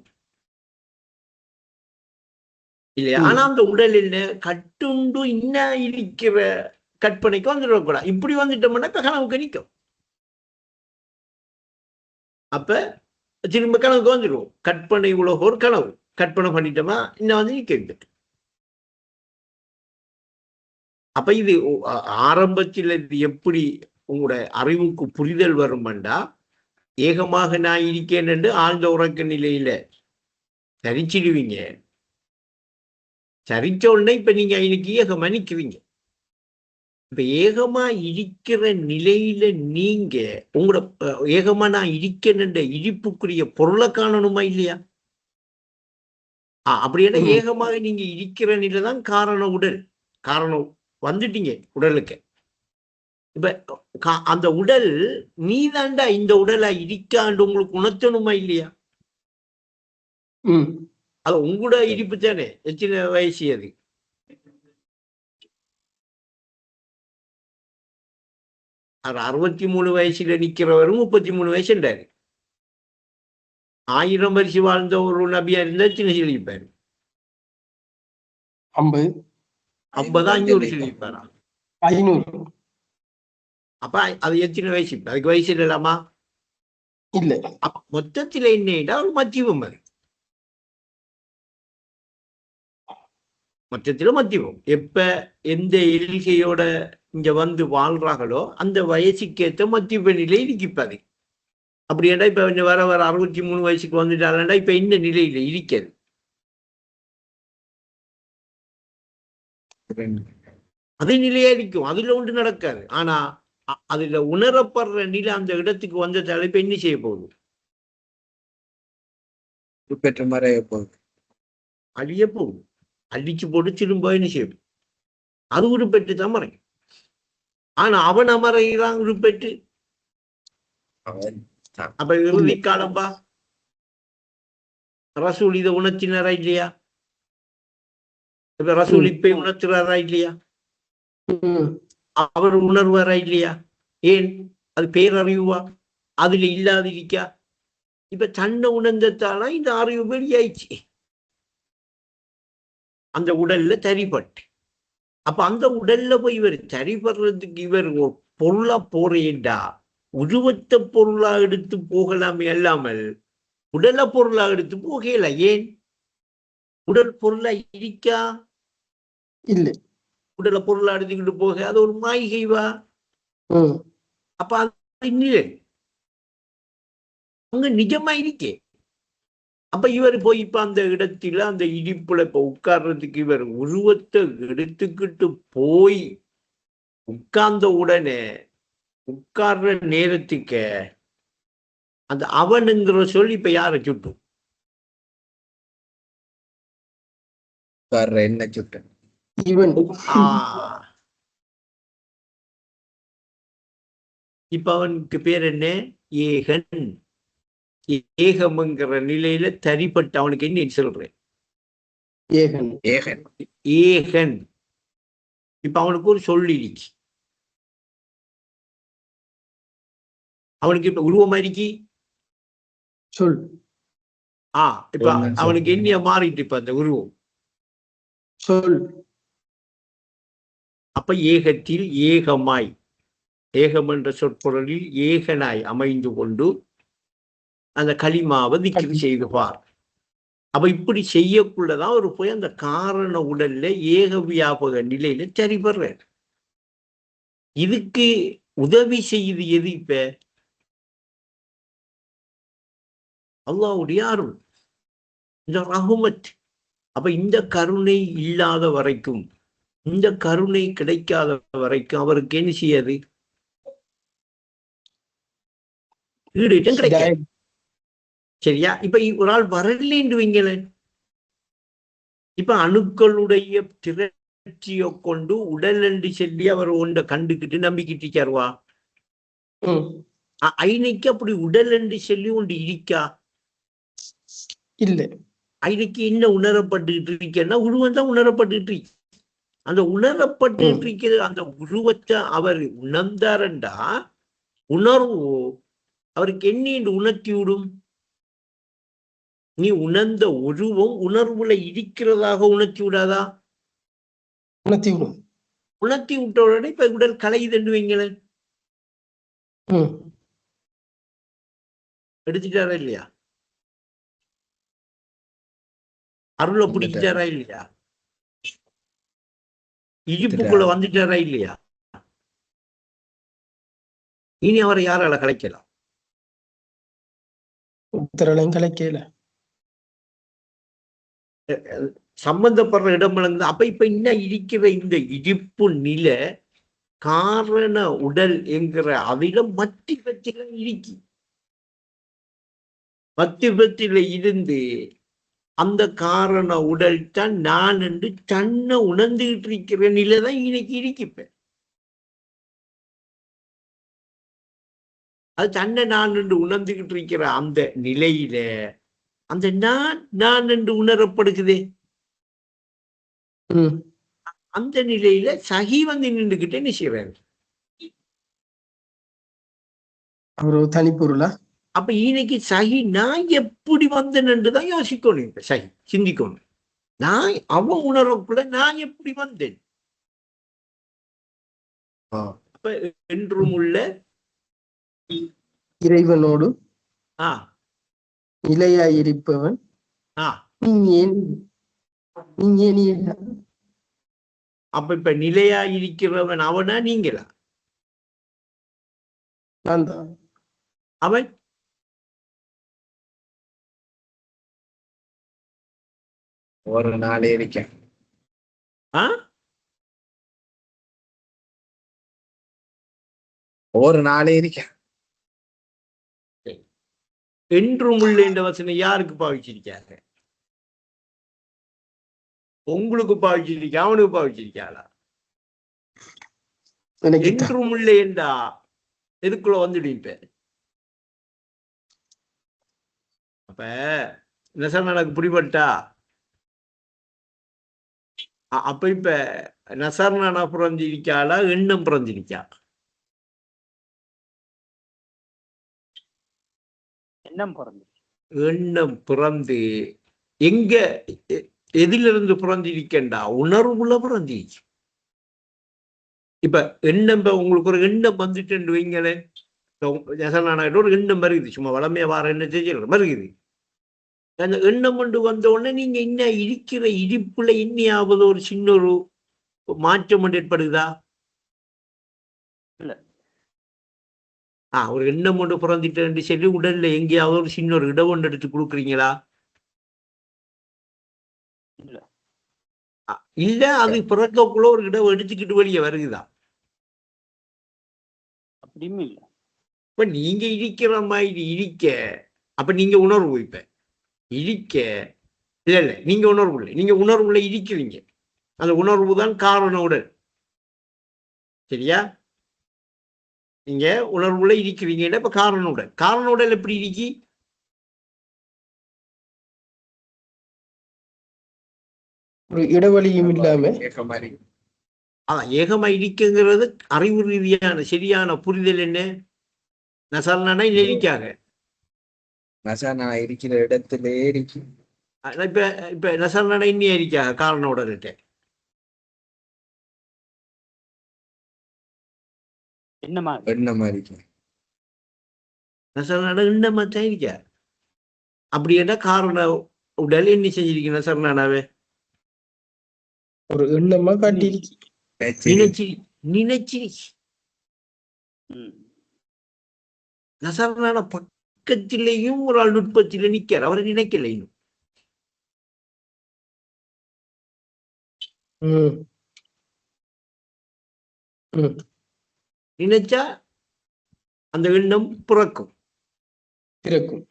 இல்லையா? ஆனா அந்த உடல் என்ன கட்டுண்டு இன்ன இருக்கிற கற்பனைக்கு வந்துடக்கூடாது. இப்படி வந்துட்டோம்னா இப்ப கனவுக்கு நிற்கும். அப்ப திரும்ப கனவுக்கு வந்துடுவோம். கற்பனை உலக ஒரு கனவு கற்பனை பண்ணிட்டோமா இன்னும் வந்து நிற்க. அப்ப இது ஆரம்பத்தில் இது எப்படி உங்களோட அறிவுக்கு புரிதல் வரும்டா, ஏகமாக நான் இருக்கேன் என்று ஆழ்ந்த உறக்க நிலையில சரிச்சிடுவீங்க. சரிச்ச உடனே இப்ப நீங்க இன்னைக்கு ஏகமா நிற்கிறீங்க. இப்ப ஏகமா இருக்கிற நிலையில நீங்க உங்களோட ஏகமா நான் இருக்கேன் இடிப்புக்குரிய பொருளை காணணுமா இல்லையா? அப்படின்னா ஏகமாக நீங்க இருக்கிற நிலைதான் காரண உடல். காரணம் வந்துட்டீங்க உடலுக்கு. இப்ப அந்த உடல் நீதாண்டா இந்த உடலா இருக்காண்டு உங்களுக்கு உணர்த்தணுமா இல்லையா? அது உங்களோட இடிப்பு தானே. எத்தனை வயசு அது? அவர் 63 வயசுல நிக்கிறவரும் 33 வயசுன்றாரு. 1000 வருஷம் வாழ்ந்த ஒரு நபியா இருந்தா சின்ன சொல்லிப்பாரு. 50 500 சொல்லிப்பாரா? 500. அப்ப அது எத்தனை வயசு? அதுக்கு வயசு இல்லலாமா? இல்ல. மொத்தத்துல என்னடா ஒரு மத்தியமம். அது மொத்தத்துல மத்தியமம். எப்ப எந்த எல்கையோட இங்க வந்து வாழ்றாங்களோ அந்த வயசுக்கேற்ற மத்திய நிலை இருக்கிப்பாது. அப்படி ஏண்டா இப்ப வர 63 வயசுக்கு வந்துட்டாலா இப்ப இந்த நிலையில இருக்கிறது. அதே நிலையா இருக்கும். அதுல ஒன்று நடக்காது. ஆனா அதுல உணரப்படுற நிலை அந்த இடத்துக்கு வந்த தலைப்பு என்ன செய்ய போகுது? பெற்ற மறைய போகுது, அழிய போகுது. அடிச்சு போட்டு திரும்ப என்ன செய்யும்? அது உருப்பெற்று தான் மறையும். ஆனா அவன் அமரைகிறான் உருப்பெற்று. அப்ப இறுதி காலம்பா ரசூல் இதை உணர்த்தினாரா இல்லையா? இப்ப ரசூல் இப்ப உணர்த்துறாரா இல்லையா? அவர் உணர்வாரா இல்லையா? ஏன்? அது பேரறிவா? அதுல இல்லாதிருக்கா? இப்ப தன்னை உணர்ந்தத்தானா இந்த அறிவு வெளியாயிடுச்சு அந்த உடல்ல தரிப்பட்டு. அப்ப அந்த உடல்ல போய் இவர் தரிப்படுறதுக்கு இவர் ஒரு பொருளா போறேன்டா உருவத்த பொருளா எடுத்து போகலாமே அல்லாமல் உடல பொருளா எடுத்து போகல. ஏன்? உடல் பொருளா இருக்கா? இல்லை. உடல பொருளா எடுத்துக்கிட்டு போக அது ஒரு மாய்கைவா? அப்ப அது இல்லை, அங்க நிஜமா இருக்கே. அப்ப இவர் போய் இப்ப அந்த இடத்துல அந்த இடிப்புல இப்ப உட்கார்றதுக்கு இவர் உருவத்தை எடுத்துக்கிட்டு போய் உட்கார்ந்த உடனே உட்கார்ற நேரத்துக்கு அந்த அவனுங்கிற சொல்லி இப்ப யாரை சுட்டும்? என்ன சுட்டு? இப்ப அவனுக்கு பேர் என்ன? ஏகன். ஏகம்ங்கிற நிலையில தரிப்பட்ட அவனுக்கு என்ன சொல்றேன்? ஏகன். ஏகன். ஏகன். இப்ப அவனுக்கு ஒரு சொல் இருக்கு, அவனுக்கு இப்ப உருவமா இருக்கி சொல். இப்ப அவனுக்கு என்ன மாறிட்டு இப்ப அந்த உருவம் சொல். அப்ப ஏகத்தில் ஏகமாய், ஏகம் என்ற சொற்பொருளில் ஏகனாய் அமைந்து கொண்டு அந்த களிமாவை திக்ரு செய்துவார். அப்ப இப்படி செய்யக்குள்ளதான் ஒரு போய் அந்த காரண உடல்ல ஏக வியாபக நிலையில சரிபடுற. இதுக்கு உதவி செய்து எது? இப்ப அல்லாஹ்வுடைய அருள், இந்த ரஹ்மத். அப்ப இந்த கருணை இல்லாத வரைக்கும், இந்த கருணை கிடைக்காத வரைக்கும் அவருக்கு என்ன செய்யாது? ஈடேற்றம் கிடைக்காது. சரியா? இப்ப ஒரு ஆள் வரலேன்னு வைங்களேன், இப்ப அணுக்களுடைய திரட்சியை கொண்டு உடல் என்று சொல்லி அவர் ஒன்றை கண்டுக்கிட்டு நம்பிக்கிட்டு இருக்காருவா. ஐனைக்கு அப்படி உடல் என்று சொல்லி ஒன்று இருக்கா? இல்ல. ஐனைக்கு என்ன உணரப்பட்டுக்கிட்டு இருக்கேன்னா உருவம் தான் உணரப்பட்டுட்டு இருக்கு. அந்த உணரப்பட்டுட்டு இருக்கிற அந்த உருவத்தை அவர் உணர்ந்தாரண்டா உணர்வு அவருக்கு என்ன உணர்த்தி விடும்? நீ உணர்ந்த உருவம் உணர்வுல இருக்கிறதாக உணர்த்தி விடாதா? உணர்த்தி விடும். உணர்த்தி விட்ட உடனே இப்ப உடல் கலையுதுன்னு வைங்களேன், எடுத்துட்டாரா இல்லையா? அருளை பிடிச்சிட்டாரா இல்லையா? இழிப்புக்குள்ள வந்துட்டாரா இல்லையா? இனி அவரை யாரால கலைக்கலாம்? உத்தரலையும் கலைக்கல. சம்பந்தப்படுற இடம் வளர்ந்து அப்ப இப்ப இன்னும் இருக்கிற இந்த இடிப்பு நிலை காரண உடல் என்கிற அதிலும் மத்தி பத்தில இருக்கு. மத்தி பத்தில இருந்து அந்த காரண உடல் தான் நான் என்று தன்னை உணர்ந்துகிட்டு இருக்கிற நிலைதான் இன்னைக்கு இருக்கிப்ப. அது தன்னை நான் என்று உணர்ந்துகிட்டு இருக்கிற அந்த நிலையில அந்த நான் என்று உணரப்படுகிறதே, அந்த நிலையில சகி வந்து நின்றுகிட்டே நிச்சயம் அவரு தனிப்பொருளா? அப்ப இன்னைக்கு சகி நான் எப்படி வந்தேன் என்றுதான் யோசிக்கணும். இப்ப சகி சிந்திக்கணும், நான் அவன் உணரக்குள்ள நான் எப்படி வந்தேன். அப்ப என்றும் உள்ள இறைவனோடு நிலையாயிருப்பவன் அப்ப இப்ப நிலையா இருக்கிறவன் அவனா நீங்களா? அவன் ஒரு நாளே இருக்க ஒரு நாளே இருக்க. என்றும் உள்ள இந்த வசனம் யாருக்கு பாவிச்சிருக்காங்க? உங்களுக்கு பாவிச்சிருக்க, அவனுக்கு பாவிச்சிருக்காளா? என்றும் உள்ள என்றா எதுக்குள்ள வந்துடுப்ப? அப்ப நெசர் எனக்கு புரிபட்டா? அப்ப இப்ப நசர்னா புறஞ்சிருக்காளா எண்ணம் புறஞ்சிருக்கா? எண்ணம் பிறந்து எங்க எதிலிருந்து புறஞ்சிருக்கா? உணர்வுல புறஞ்சிருச்சு. இப்ப எண்ணம் உங்களுக்கு ஒரு எண்ணம் வந்துட்டு வைங்களேன், ஒரு எண்ணம் வருகுது, சும்மா வளமையா வார என்ன செய்யறது வருகுது. அந்த எண்ணம் கொண்டு வந்த உடனே நீங்க இன்னும் இருக்கிற இடிப்புல இன்னையாவது ஒரு சின்ன ஒரு மாற்றம் ஒன்று ஏற்படுதா? ஒரு எண்ணம் ஒன்று பிறந்துட்டு சொல்லி உடல்ல எங்கேயாவது ஒரு சின்ன ஒரு இடம் ஒன்று எடுத்து கொடுக்குறீங்களா? இல்ல, அது பிறக்கக்குள்ள ஒரு இடம் எடுத்துக்கிட்டு வெளியே வருகுதா? அப்படியும் இல்ல. இப்ப நீங்க இருக்கிற மாதிரி இருக்க, அப்ப நீங்க உணர்வு இப்ப இருக்க இல்ல நீங்க உணர்வு இல்லை, நீங்க உணர்வுல இருக்கிறீங்க. அந்த உணர்வு தான் காரண உடல். சரியா? நீங்க உணர்வுல இருக்கிறீங்க, இப்ப காரண உடல். காரண உடல் எப்படி இருக்கி? ஒரு இடைவெளியும் இல்லாம ஏகமாரி அதான் ஏகமா இருக்குங்கிறது அறிவு ரீதியான சரியான புரிதல் என்ன? நசரணனா நெறிக்காக. நான் இருக்கிற இடத்திலே இருக்கு. இப்ப இப்ப நசரணனா இன்னி இருக்காக காரண உடலிட்ட என்னமா எண்ணமா இருக்கு. நசரணா இன்னமா தான் இருக்கா. அப்படி என்ன காரண உடல் என்ன செஞ்சிருக்கு நசரணாவே? ஒரு எண்ணமா காட்டியிருக்கு. நினைச்சி நினைச்சி ம். நசரணான பக்கத்திலேயும் ஒரு ஆள் நுட்பத்தில நிற்கிறார். அவரை நினைக்கல இன்னும். ம். ம். நினைச்சா அந்த எண்ணம் பிறக்கும். பிறக்கும்.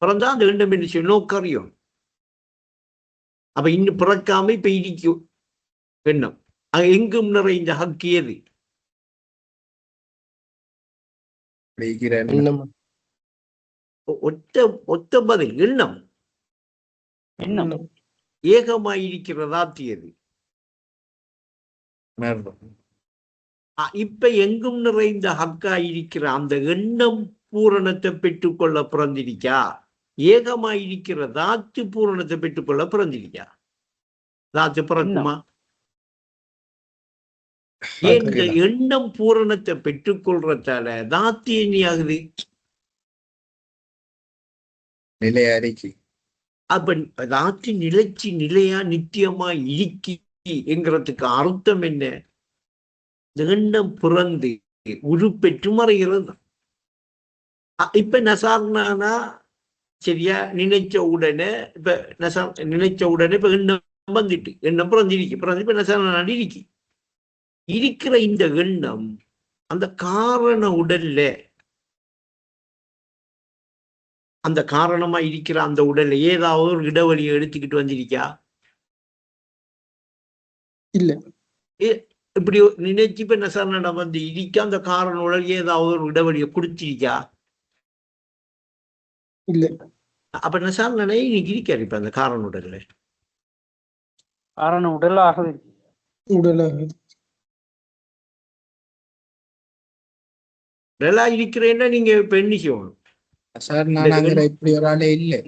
பிறந்தா அந்த எண்ணம் என்ன செய்யும்? நோக்கறியும். அப்ப இன்னும் பிறக்காம இப்ப இடிக்கும் எண்ணம். எங்கும் நிறைந்த ஹக்கு எது? எண்ணமா. ஒத்த ஒத்த பதில் எண்ணம். எண்ணம் ஏகமாயிருக்கிறதா தீயது. இப்ப எங்கும் நிறைந்த ஹக்கா இருக்கிற அந்த எண்ணம் பூரணத்தை பெற்றுக்கொள்ள பிறந்திருக்கா? ஏகமாயிருக்கிற தாத்து பூரணத்தை பெற்றுக்கொள்ள பிறந்திருக்கா? தாத்து பிறக்குமா? இந்த எண்ணம் பூரணத்தை பெற்றுக்கொள்றதால தாத்து என்ன ஆகுது? நிலையாரிக்கு. அப்ப தாத்து நிலைச்சி நிலையா நித்தியமா இருக்கி என்கிறதுக்கு அர்த்தம் என்ன? எண்ணம் பிறந்து உருப்பெற்று மறைகிறது. இப்ப நசார்னானா சரியா நினைச்ச உடனே இப்ப நினைச்ச உடனே இப்ப எண்ணம் வந்துட்டு எண்ணம் பிறந்திருக்கு. பிறந்து இப்ப நசார்னா இருக்கு. இருக்கிற இந்த எண்ணம் அந்த காரண உடல்ல அந்த காரணமா இருக்கிற அந்த உடல்ல ஏதாவது ஒரு இடைவெளியை எடுத்துக்கிட்டு வந்திருக்கா? இல்ல. இப்படி நினைச்சு இப்ப நசாரணா வந்து இருக்க அந்த காரண உடல் ஏதாவது ஒரு இடைவெளியை கொடுத்திருக்கா? இல்ல. அப்ப நசாரணை இன்னைக்கு இருக்காரு இப்ப அந்த காரண உடல்ல. காரண உடலாக உடலாக உடலா இருக்கிறேன்னா நீங்க இப்ப என்ன செய்யணும்? சார் நான் இப்படி ஒரு ஆளே இல்லை.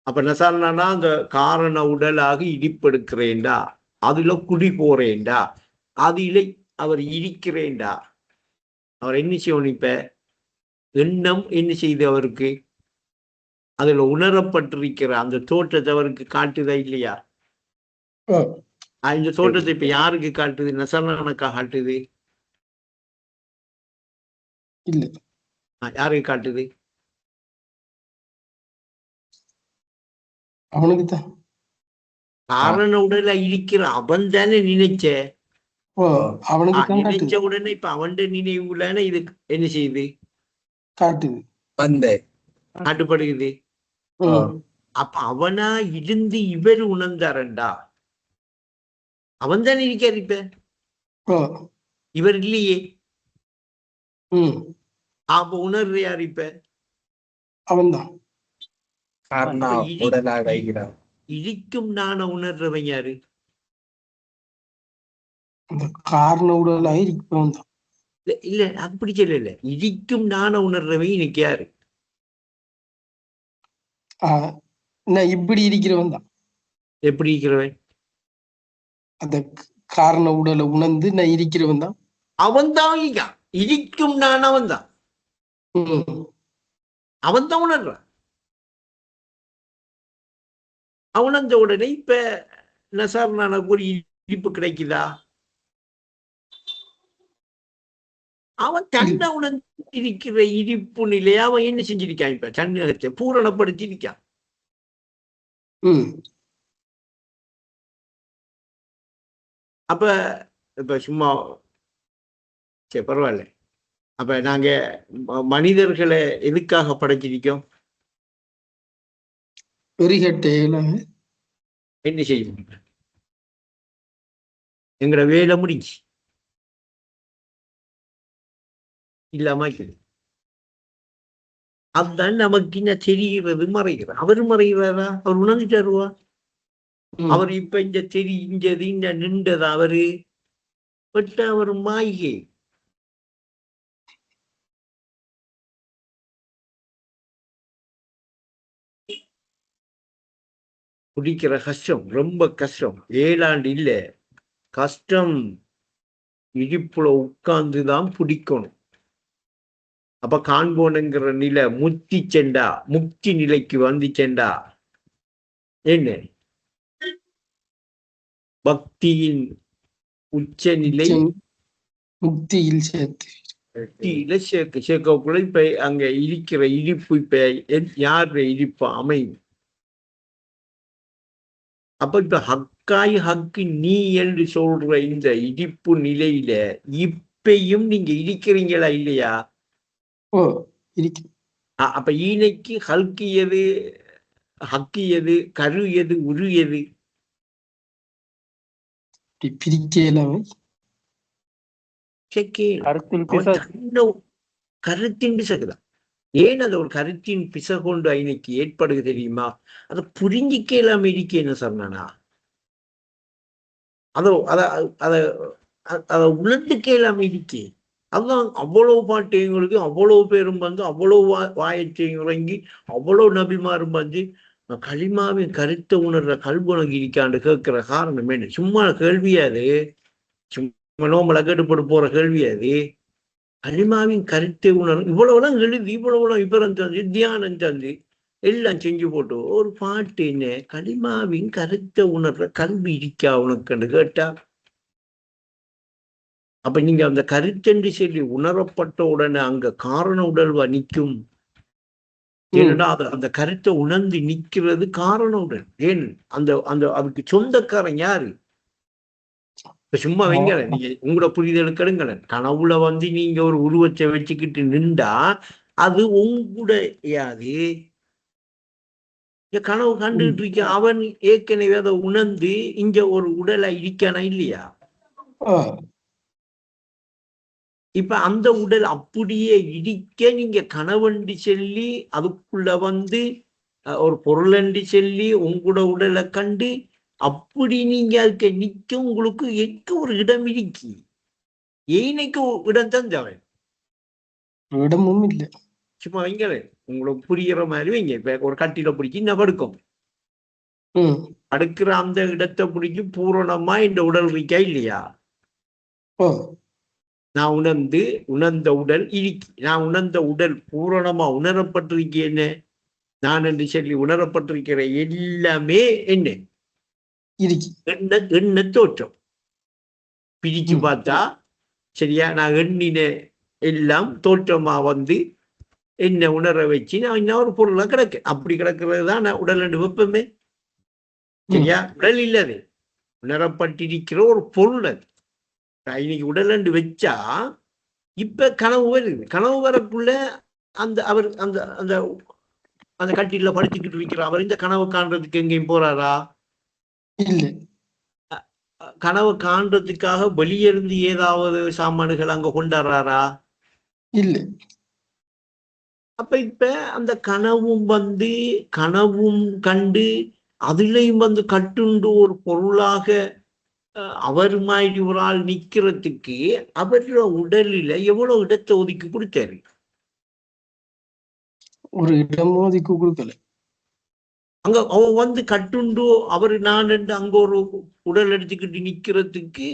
அப்ப நசாரணா அந்த காரண உடலாக இடிப்படுக்கிறேன்டா, அதுல குடி போறேன்டா, அதிலே அவர் இருக்கிறேன்டா. அவர் என்ன செய்யணும்? இப்ப எண்ணம் என்ன செய்து அவருக்கு அதுல உணரப்பட்டிருக்கிற அந்த தோற்றத்தை அவருக்கு காட்டுதா இல்லையா? இந்த தோற்றத்தை இப்ப யாருக்கு காட்டுது? நசரணனுக்கா காட்டுது? இல்ல. யாருக்கு காட்டுது? அவனுக்குதான். காரண உடல இருக்கிற அவன் தானே நினைச்ச. அவனுக்கு நினைச்ச உடனே இப்ப அவன் நினைவுலன்னு இது என்ன செய்யுது? காட்டுது. காட்டுப்படுகிறது. அப்ப அவனா இருந்து இவர் உணர்ந்தாரண்டா, அவன் தானே இருக்காரு இப்ப, இவர் இல்லையே. அப்ப உணர்ற யார் இப்ப? அவன்தான். இடிக்கும் நான உணர்றவன் யாரு? காரண உடலாக இருப்பவன் தான். இல்ல அப்படி சொல்லல. இடிக்கும் நான உணர்றவன் இன்னைக்கு யாரு? இப்படி இருக்கிறவன் தான். எப்படி இருக்கிறவன்? அந்த காரண உடலை உணர்ந்து நான் இருக்கிறவன் தான். அவன் தான் இடிக்கும் நான். அவன் தான். அவன் தான் உணர்றான். உணர்ந்த உடனே இப்ப நசாரணான ஒரு இடிப்பு கிடைக்குதா? அவன் தன்னை உணர்ந்திருக்கிற இடிப்பு நிலையை அவன் என்ன செஞ்சிருக்கான்? இப்ப தன்னை பூரணப்படுத்தி இருக்கான். அப்ப இப்ப சும்மா சரி பரவாயில்ல. அப்ப நாங்க மனிதர்களை எதுக்காக படைச்சிருக்கோம்? என்ன செய்யும்? எங்கட வேலை முடிஞ்சு இல்லாம அதுதான் நமக்கு என்ன தெரிகிறது? மறைகிறார். அவர் மறைகிறாரா? அவர் உணர்ந்துட்டாருவா? அவர் இப்ப இந்த தெரிஞ்சது இந்த நின்றது அவரு பட்ட அவர் மாயிகை. பிடிக்கிற கஷ்டம், ரொம்ப கஷ்டம். 7 ஆண்டு இல்ல, கஷ்டம். இடிப்புல உட்கார்ந்துதான் பிடிக்கணும். அப்ப காண்போனுங்கிற நிலை முத்தி செண்டா, முக்தி நிலைக்கு வந்து செண்டா என்ன பக்தியின் உச்ச நிலை முக்தியில் சேர்த்து சேர்க்கக்குள்ள இப்ப அங்க இருக்கிற இடிப்பு இப்ப யாருடைய இடிப்பு அமையும். அப்ப இப்ப ஹக்காய் ஹக்கு நீ என்று சொல்ற இந்த இடிப்பு நிலையில இப்பையும் நீங்க இருக்கிறீங்களா இல்லையா? அப்ப ஈனைக்கு ஹல்கு எது, ஹக்கு எது, கரு எது, உரு எது? கருத்தின் பிசகுதான். ஏன் அது ஒரு கருத்தின் பிசகொண்டு ஐனைக்கு ஏற்படுது தெரியுமா? அதை புரிஞ்சிக்க இல்லாம இருக்கேன்னு சொன்னானா, அத உணர்ந்துக்க இல்லாம இருக்கே. அதுதான் அவ்வளவு பாட்டையங்களுக்கு அவ்வளவு பேரும் வந்து அவ்வளவு வாயத்தையும் இறங்கி அவ்வளவு நபிமாரும் வந்து களிமாவின் கருத்தை உணர்ற கல்புணக்கு இருக்காண்டு கேட்கிற காரணம் என்ன? சும்மா கேள்வியாது, சும்மா நோம்பல கேட்டுப்பட்டு போற கேள்வியாது. களிமாவின் கருத்தை உணர்வு இவ்வளவுலாம் எழுதி இவ்வளவுலாம் விபரம் தந்து தியானம் தந்து எல்லாம் செஞ்சு போட்டு ஒரு பாட்டு என்ன களிமாவின் கருத்தை உணர்ற கல்வி இருக்கா உனக்குன்னு கேட்டா, அப்ப நீங்க அந்த கருத்தென்று சொல்லி உணரப்பட்ட உடனே அங்க காரண உடல்வா நிற்கும். ஏன்னா அந்த கருத்தை உணர்ந்து நிக்கிறது காரண உடல். ஏன் அந்த அந்த அதுக்கு சொந்தக்காரன் யாரு? இப்ப சும்மா வைங்கள, நீங்க உங்களோட புரிதலுக்கடுங்களேன். கனவுல வந்து நீங்க ஒரு உருவத்தை வச்சுக்கிட்டு நின்றா அது உங்களுடையாது. கனவு கண்டுகிட்டு இருக்க அவன் ஏற்கனவே அதை உணர்ந்து இங்க ஒரு உடலை இருக்கானா இல்லையா? இப்ப அந்த உடல் அப்படியே இடிக்க நீங்க கனவண்டி சொல்லி அதுக்குள்ள வந்து ஒரு பொருளண்டி சொல்லி உங்களோட உடலை கண்டு அப்படி நீங்க அதுக்கு நிக்க உங்களுக்கு எங்க ஒரு இடம் இருக்கு? ஏனைக்கு இடம் தான் தேவை, இடமும் இல்லை. சும்மா வைங்க, உங்களுக்கு புரிகிற மாதிரி வைங்க. இப்ப ஒரு கட்டில பிடிச்சி இன்னும் படுக்கும், அடுக்கிற அந்த இடத்தை பிடிச்சி பூரணமா இந்த உடல் இருக்கா இல்லையா? நான் உணர்ந்த உடல் இருக்கு. நான் உணர்ந்த உடல் பூரணமா உணரப்பட்டிருக்கேன்னு நான் என்று சொல்லி உணரப்பட்டிருக்கிற எல்லாமே என்ன எண்ண தோற்றம். பிரிச்சு பார்த்தா சரியா, நான் எண்ணின எல்லாம் தோற்றமா வந்து என்ன உணர வச்சு நான் இன்னும் ஒரு பொருளா கிடக்கு. அப்படி கிடக்கிறது தான் நான் உடல் என்று வெப்பமே. சரியா, உடல் இல்லது, உணரப்பட்டிருக்கிற ஒரு பொருள் அது. இன்னைக்கு உடலண்டு வச்சா இப்ப கனவு வருது. கனவு வரக்குள்ள அந்த அவர் அந்த அந்த அந்த கட்டில படுத்துக்கிட்டு இருக்கிற அவர் இந்த கனவு காண்றதுக்கு எங்கேயும் போறாரா? இல்லை. கனவு காண்றதுக்காக வெளியிருந்து ஏதாவது சாமான்கள் அங்க கொண்டாடுறாரா? இல்லை. அப்ப இப்ப அந்த கனவும் வந்து கனவும் கண்டு அதுலயும் வந்து கட்டுண்டு ஒரு பொருளாக அவர் மாதிரி ஒரு ஆள் நிக்கிறதுக்கு அவரோட உடலில எவ்வளவு இடத்தை ஒதுக்கி கொடுத்தாரு? ஒரு இடமும் ஒதுக்கி கொடுக்கல. அங்க அவன் வந்து கட்டுண்டு அவர் நான் அங்க ஒரு உடல் எடுத்துக்கிட்டு நிக்கிறதுக்கு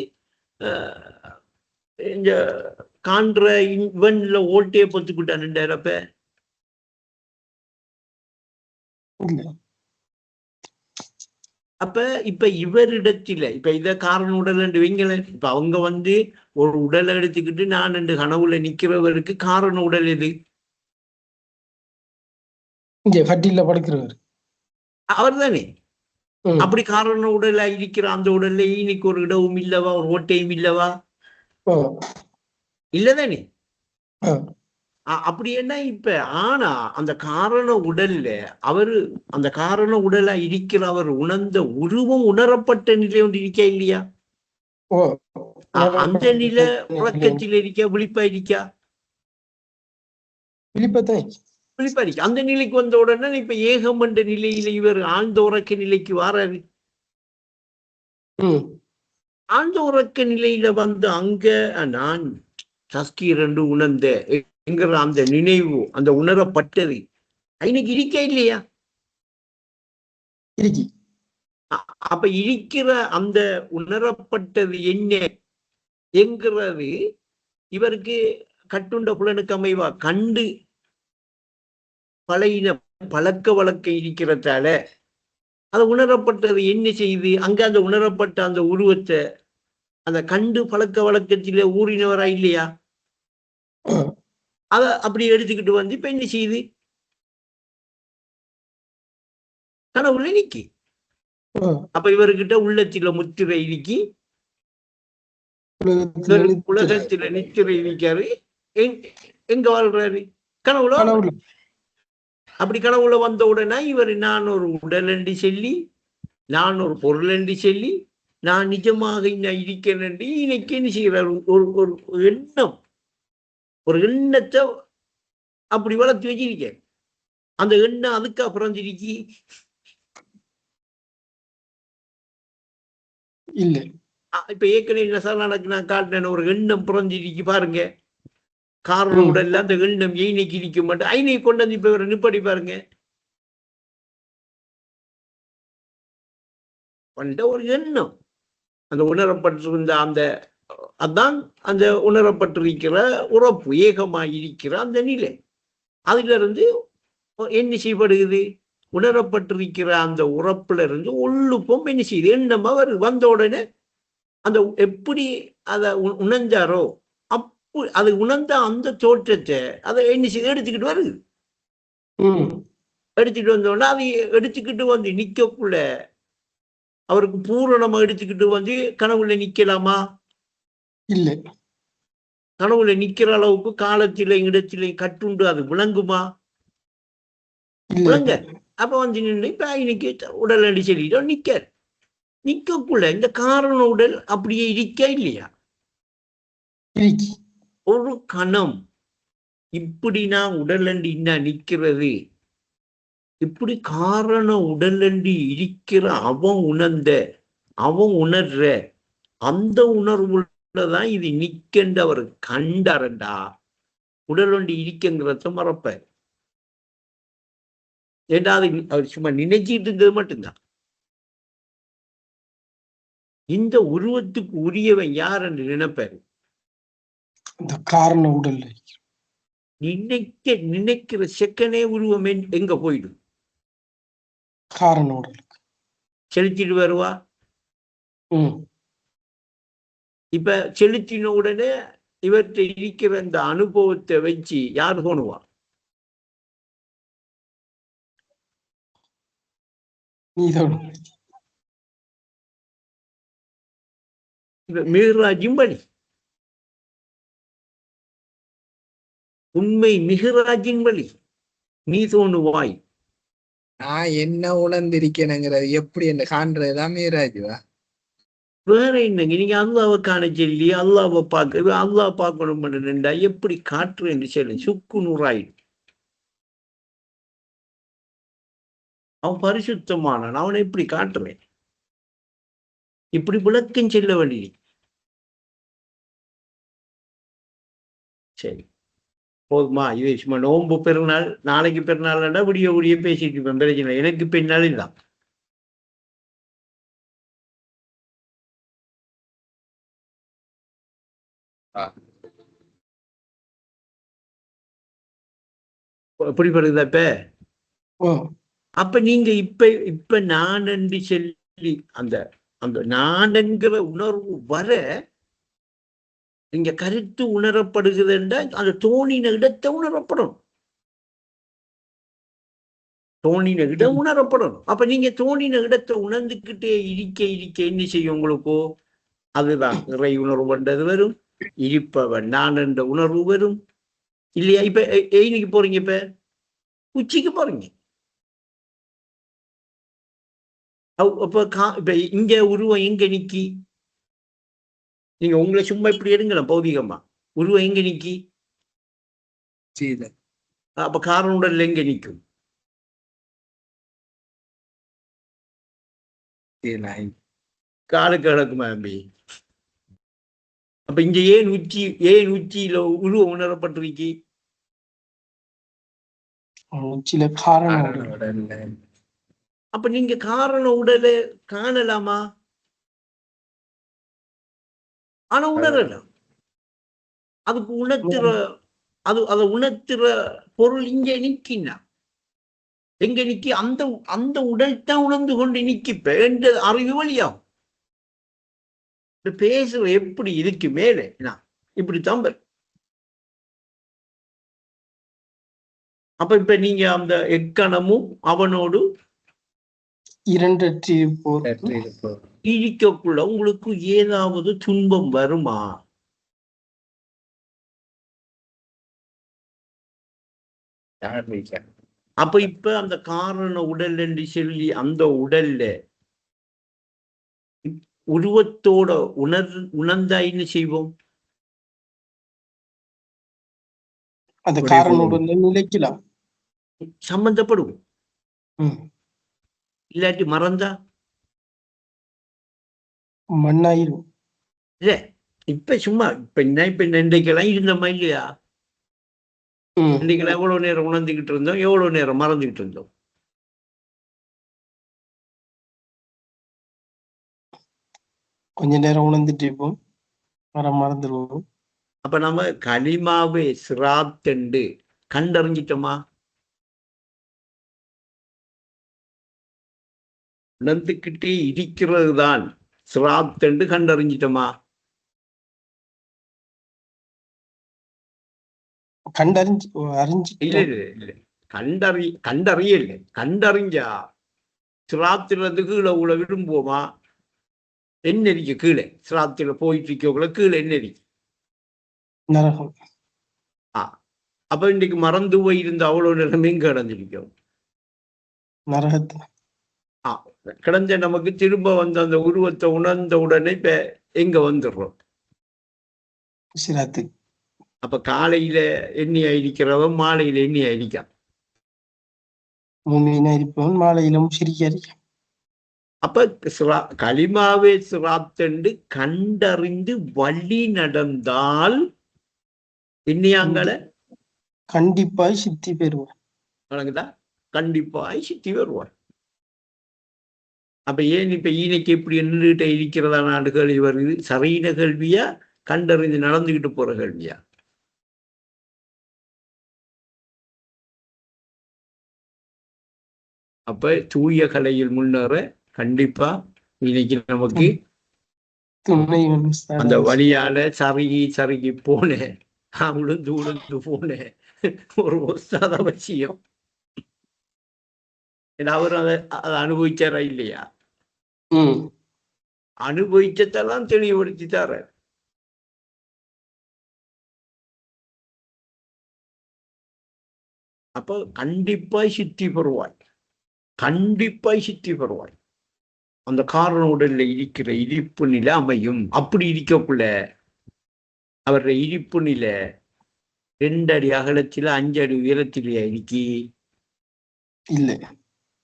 இந்த காண்ற இவன்ல ஓட்டையை பொத்துக்கிட்டான்ப்ப. அப்ப இப்ப இவரிடத்துல இப்ப இத காரண உடல் என்று வைங்கள. இப்ப அவங்க வந்து ஒரு உடலை எடுத்துக்கிட்டு நான் என்று கனவுல நிக்கிறவருக்கு காரண உடல் எது? கட்டில படுக்கிறவர் அவர் தானே. அப்படி காரண உடலா இருக்கிற அந்த உடல்ல இன்னைக்கு ஒரு இடமும் இல்லவா, ஒரு ஓட்டையும் இல்லவா? இல்லதானே. அப்படி என்ன இப்ப ஆனா அந்த காரண உடல்ல அவரு அந்த காரண உடலா இருக்கிற அவர் உணர்ந்த உருவம் உணரப்பட்ட நிலை ஒன்று இருக்கா இல்லையா? அந்த நிலை உறக்கத்தில் இருக்கா, விழிப்பா இருக்கா? விழிப்பா இருக்கு. அந்த நிலைக்கு வந்த உடனே இப்ப ஏகம் என்ற நிலையில இவர் ஆழ்ந்த உறக்க நிலைக்கு வாராரு. ம். அந்த உறக்க நிலையில வந்து அங்க நான் சஸ்கீர் என்று உணர்ந்த என்கிற அந்த நினைவு, அந்த உணரப்பட்டது இன்னைக்கு இருக்க இல்லையா? இருக்கு. அப்ப இருக்கிற அந்த உணரப்பட்டது என்ன என்கிறது இவருக்கு கட்டுண்ட புலனுக்கு அமைவா? கண்டு பழையின பழக்க வழக்கம் இருக்கிறதால அது உணரப்பட்டது என்ன செய்யுது? அங்க அந்த உணரப்பட்ட அந்த உருவத்தை அந்த கண்டு பழக்க வழக்கத்தில ஊறினவரா இல்லையா? அத அப்படி எடுத்துக்கிட்டு வந்து இப்ப என்ன செய்யுது? கனவுல நிக்கி. அப்ப இவர்கிட்ட உள்ளத்தில முத்திரை இருக்கி, உலகத்தில நித்திரை இருக்காரு. எங்க வாழ்றாரு? கனவுல. அப்படி கனவுல வந்த உடனே இவர் நான் ஒரு உடல் என்று சொல்லி, நான் ஒரு பொருள் என்று சொல்லி, நான் நிஜமாக இன்னும் இருக்கிறேன் என்று இன்னைக்கு என்ன செய்கிறார்? ஒரு எண்ணம், ஒரு எண்ணத்தை அப்படி வளர்த்து வச்சிருக்க. அந்த எண்ணம் அதுக்கு அப்புறம் திருக்கி இல்ல. இப்ப ஏற்கனவே நடக்கு நான் காட்டின ஒரு எண்ணம் புறஞ்சிருக்கு பாருங்க. காரணம் உடல்ல அந்த எண்ணம் ஐநைக்கு இருக்க மாட்டேன். ஐநை கொண்டு வந்து இப்ப இவரை நிப்படி பாருங்க. கொண்ட ஒரு எண்ணம் அந்த உணரப்பட்டிருந்த அந்த அதான் அந்த உணரப்பட்டிருக்கிற உறப்பு, ஏகமாயிருக்கிற அந்த நிலை. அதுல இருந்து என்ன செய்யப்படுகிறது? உணரப்பட்டிருக்கிற அந்த உறப்புல இருந்து உள்ளுப்பம் என்ன செய்யுது? எண்ணம் அவர் வந்த உடனே அந்த எப்படி அதை உணர்ந்தாரோ அது உணர்ந்த அந்த தோற்றத்தை அதை என்ன செய்து எடுத்துக்கிட்டு வருது. எடுத்துக்கிட்டு வந்தோடனே அதை எடுத்துக்கிட்டு வந்து நிக்கக்குள்ள அவருக்கு பூரணமா எடுத்துக்கிட்டு வந்து கனவுல நிக்கலாமா? இல்ல. கனவுல நிக்கிற அளவுக்கு காலத்தில இடத்திலே கட்டுண்டு அது விளங்குமா? விளங்க. அப்ப வந்து நின்று இப்ப இன்னைக்கு உடல் அடி சொல்லிட்டோம் நிக்கக்குள்ள இந்த காரண உடல் அப்படியே இருக்க இல்லையா? ஒரு கணம் இப்படி நான் உடல் அண்டி இன்னும் நிக்கிறது, இப்படி காரண உடல் அண்டி இருக்கிற அவன் உணர்ற அந்த உணர்வுலதான் இது நிக்கண்டு அவர் கண்டாரண்டா உடல் ஒண்டி இருக்கங்கிறத மறப்ப. ஏண்டா அது அவர் சும்மா நினைச்சிட்டு இருந்தது மட்டும்தான். இந்த உருவத்துக்கு உரியவன் யார் என்று நினைப்பாரு? இந்த காரண உடல் நினைக்கிற செக்கனே உருவம் எங்க போயிடும்? காரண உடலுக்கு செலுத்திட்டு வருவா. இப்ப செலுத்தின உடனே இவற்றை இருக்கிற அந்த அனுபவத்தை வச்சு யார் தோணுவா? மிகராஜின் வழி, உண்மை மிகராஜின் வழி நீ தோணுவாய். நான் என்ன உணர்ந்திருக்கேனுங்கிறது எப்படி என்ன காண்றதுதான் மீராஜுவா. வேற என்னங்க? நீங்க அல்லாவை காண சொல்லி அல்லாவை பார்க்க அல்லா பார்க்கணும் நின்றா எப்படி காட்டுறேன்னு சொல்லு சுக்கு நூறாயிடும். அவன் பரிசுத்தமானான், அவனை எப்படி காட்டுறேன்? இப்படி விளக்கம் செல்ல வேண்டிய. சரி போதுமா? இது சும்மா நோன்பு பெருநாள், நாளைக்கு பெருநாள்னா விடிய பேசிட்டு இருப்பேன், பிரச்சனை. எனக்கு பின்னால் இதுதான். எப்படி படுதா இப்ப? அப்ப நீங்க இப்ப நான் என்று சொல்லி அந்த அந்த நான் என்கிற உணர்வு வர நீங்க கருத்து உணரப்படுகிறது என்றால் அந்த தோணின இடத்தை உணரப்படும். தோணின இடம் உணரப்படும். அப்ப நீங்க தோணின இடத்தை உணர்ந்துகிட்டே இருக்க என்ன செய்யும் உங்களுக்கோ? அதுதான் இறை உணர்வு என்றது வரும், இருப்பவன் நான் என்ற உணர்வு வரும் இல்லையா? இப்ப எயினிக்கு போறீங்க, இப்ப உச்சிக்கு போறீங்க. இப்ப இங்க உருவம் எங்க நிக்கி? நீங்க உங்களை சும்மா இப்படி எடுங்களேன் பௌதிகமா. உருவம் எங்க நிக்கி? அப்ப காரண உடல் எங்க நிக்கும்? காலுக்கு கிடக்குமா தம்பி? அப்ப இங்க ஏன் உச்சியில உருவம் உணரப்பட்டிருக்கு? உச்சியில காரண உடல்ல அப்ப நீங்க காரண உடலை காணலாமா? ஆனா உணரலாம். அதுக்கு உணர்த்துற அதை உணர்த்துற பொருள் இங்க நிக்கினா எங்க நிக்கி? அந்த அந்த உடல் தான் உணர்ந்து கொண்டு நிக்கிப்ப என்ற அறிவு வழியாகும். பேசுற எப்படி இருக்கு மேலே இப்படித்தான் வரும். அப்ப இப்ப நீங்க அந்த எக்கணமும் அவனோடு இரண்டற்றி இருக்கக்குள்ள உங்களுக்கு ஏதாவது துன்பம் வருமா? அப்ப இப்ப அந்த காரண உடல் என்று சொல்லி அந்த உடல்ல உருவத்தோட உணர்ந்தா என்ன செய்வோம்? அந்த காரண உடல்ல நிலைக்கலாம், சம்பந்தப்படுவோம். இல்லாட்டி மறந்தா மண்ணாயிரும். இல்ல இப்ப சும்மா இப்ப இன்றைக்கெல்லாம் இருந்தோமா இல்லையா? இன்றைக்கெல்லாம் எவ்வளவு நேரம் உணர்ந்துகிட்டு இருந்தோம், எவ்வளவு நேரம் மறந்துகிட்டு இருந்தோம். கொஞ்ச நேரம் உணர்ந்துட்டு இருப்போம், மறந்துடுவோம். அப்ப நம்ம கலிமாவே சிராத்தண்டு கண்டறிஞ்சிட்டோமா? உணர்ந்துகிட்டே இருக்கிறது தான் சிராத்தண்டு கண்டறிஞ்சிட்டோமா? இல்ல கண்டறியல. கண்டறிஞ்சா சிராத்திரத்துக்கு கீழே உள்ள விரும்புவோமா? என்ன இருக்கு கீழே? சிராத்திர போயிட்டு இருக்கக்குள்ள கீழே என்ன இருக்கு? நரகம். அப்ப இன்னைக்கு மறந்து போய் இருந்த அவ்வளவு நேரம் எங்க கிடந்திருக்கோம்? நரகத்து. கிடந்த நமக்கு திரும்ப வந்து அந்த உருவத்தை உணர்ந்த உடனே இப்ப எங்க வந்துடுறோம்? சிராத்து. அப்ப காலையில எண்ணி ஆயிருக்கிறவன் மாலையில எண்ணி ஆயிருக்கான். இருப்பவன் மாலையிலும் சிரிக்க. அப்ப கலிமாவே சிராத்தண்டு கண்டறிந்து வழி நடந்தால் இன்னியாங்கள கண்டிப்பாய் சித்தி பெறுவார். வணங்குதா? கண்டிப்பாய் சித்தி வருவார். அப்ப ஏன் இப்ப ஈனைக்கு எப்படி நின்றுகிட்ட இருக்கிறதா நாடுகள் வருது? சரீன கல்வியா கண்டறிந்து நடந்துகிட்டு போற கல்வியா? அப்ப தூய கலையில் முன்னேற கண்டிப்பா இன்னைக்கு நமக்கு அந்த வழியால சருகி போனேன், உளுந்து போனேன் ஒரு ஒசாத அவசியம். அவரும் அதை அனுபவிச்சாரா இல்லையா? அனுபவிச்சதெல்லாம் தெளிவுபடுத்தி தர. அப்ப கண்டிப்பாய் சித்தி பெறுவாய், கண்டிப்பாய் சித்தி பெறுவாய். அந்த காரண உடல்ல இருக்கிற இருப்பு நிலை அமையும். அப்படி இருக்கக்குள்ள அவருடைய இருப்பு நிலை 2 அடி அகலத்தில 5 அடி உயரத்திலேயே இருக்கி இல்லை.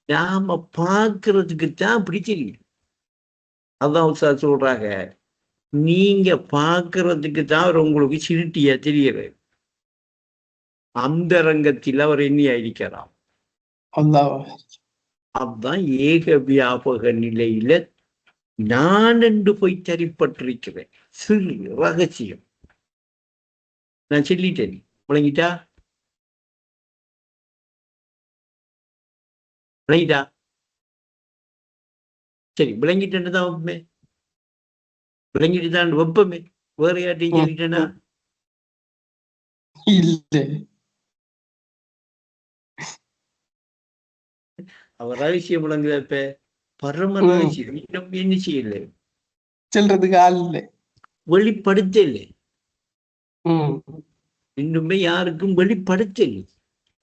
நாம பார்க்கறதுக்கு தான் அப்படி தெரியும். அதான் சார் சொல்றாங்க, நீங்க பார்க்கறதுக்கு தான் அவர் உங்களுக்கு சிறுட்டியா தெரியுது. அந்த ரங்கத்தில் அவர் எண்ணியா இருக்கிறார். அதுதான் ஏக வியாபக நிலையில நான் என்று போய் தரிப்பட்டிருக்கிறேன். சிறு ரகசியம் நான் சொல்லிட்டேன். விளங்கிட்டா? விளங்கிட்டா? சரி, விளங்கிட்டேன்னு தான் வைப்பமே. விளங்கிட்டு தான் வைப்பமே. வேற யார்ட்டையும் சொல்லிட்டேன்னா அவர் ரகசியம் விளங்குத. இப்ப பரம ரகசியம் இன்னும் என்ன செய்யல, சொல்றதுக்கு ஆள் இல்லை, வெளிப்படுத்தல. இன்னுமே யாருக்கும் வெளிப்படுத்தல.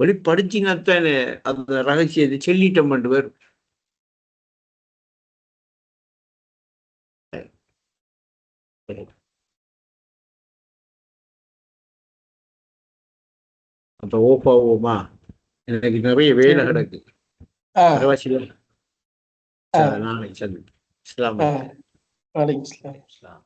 வெளிப்படுத்தினாத்தானே அந்த ரகசியத்தை சொல்லிட்டோம் வரும். அப்ப ஓப்பாவோமா? எனக்கு நிறைய வேலை கிடக்கு. நாளை சந்திப்போம். வலைக்கும் சலாம். இஸ்லாம்.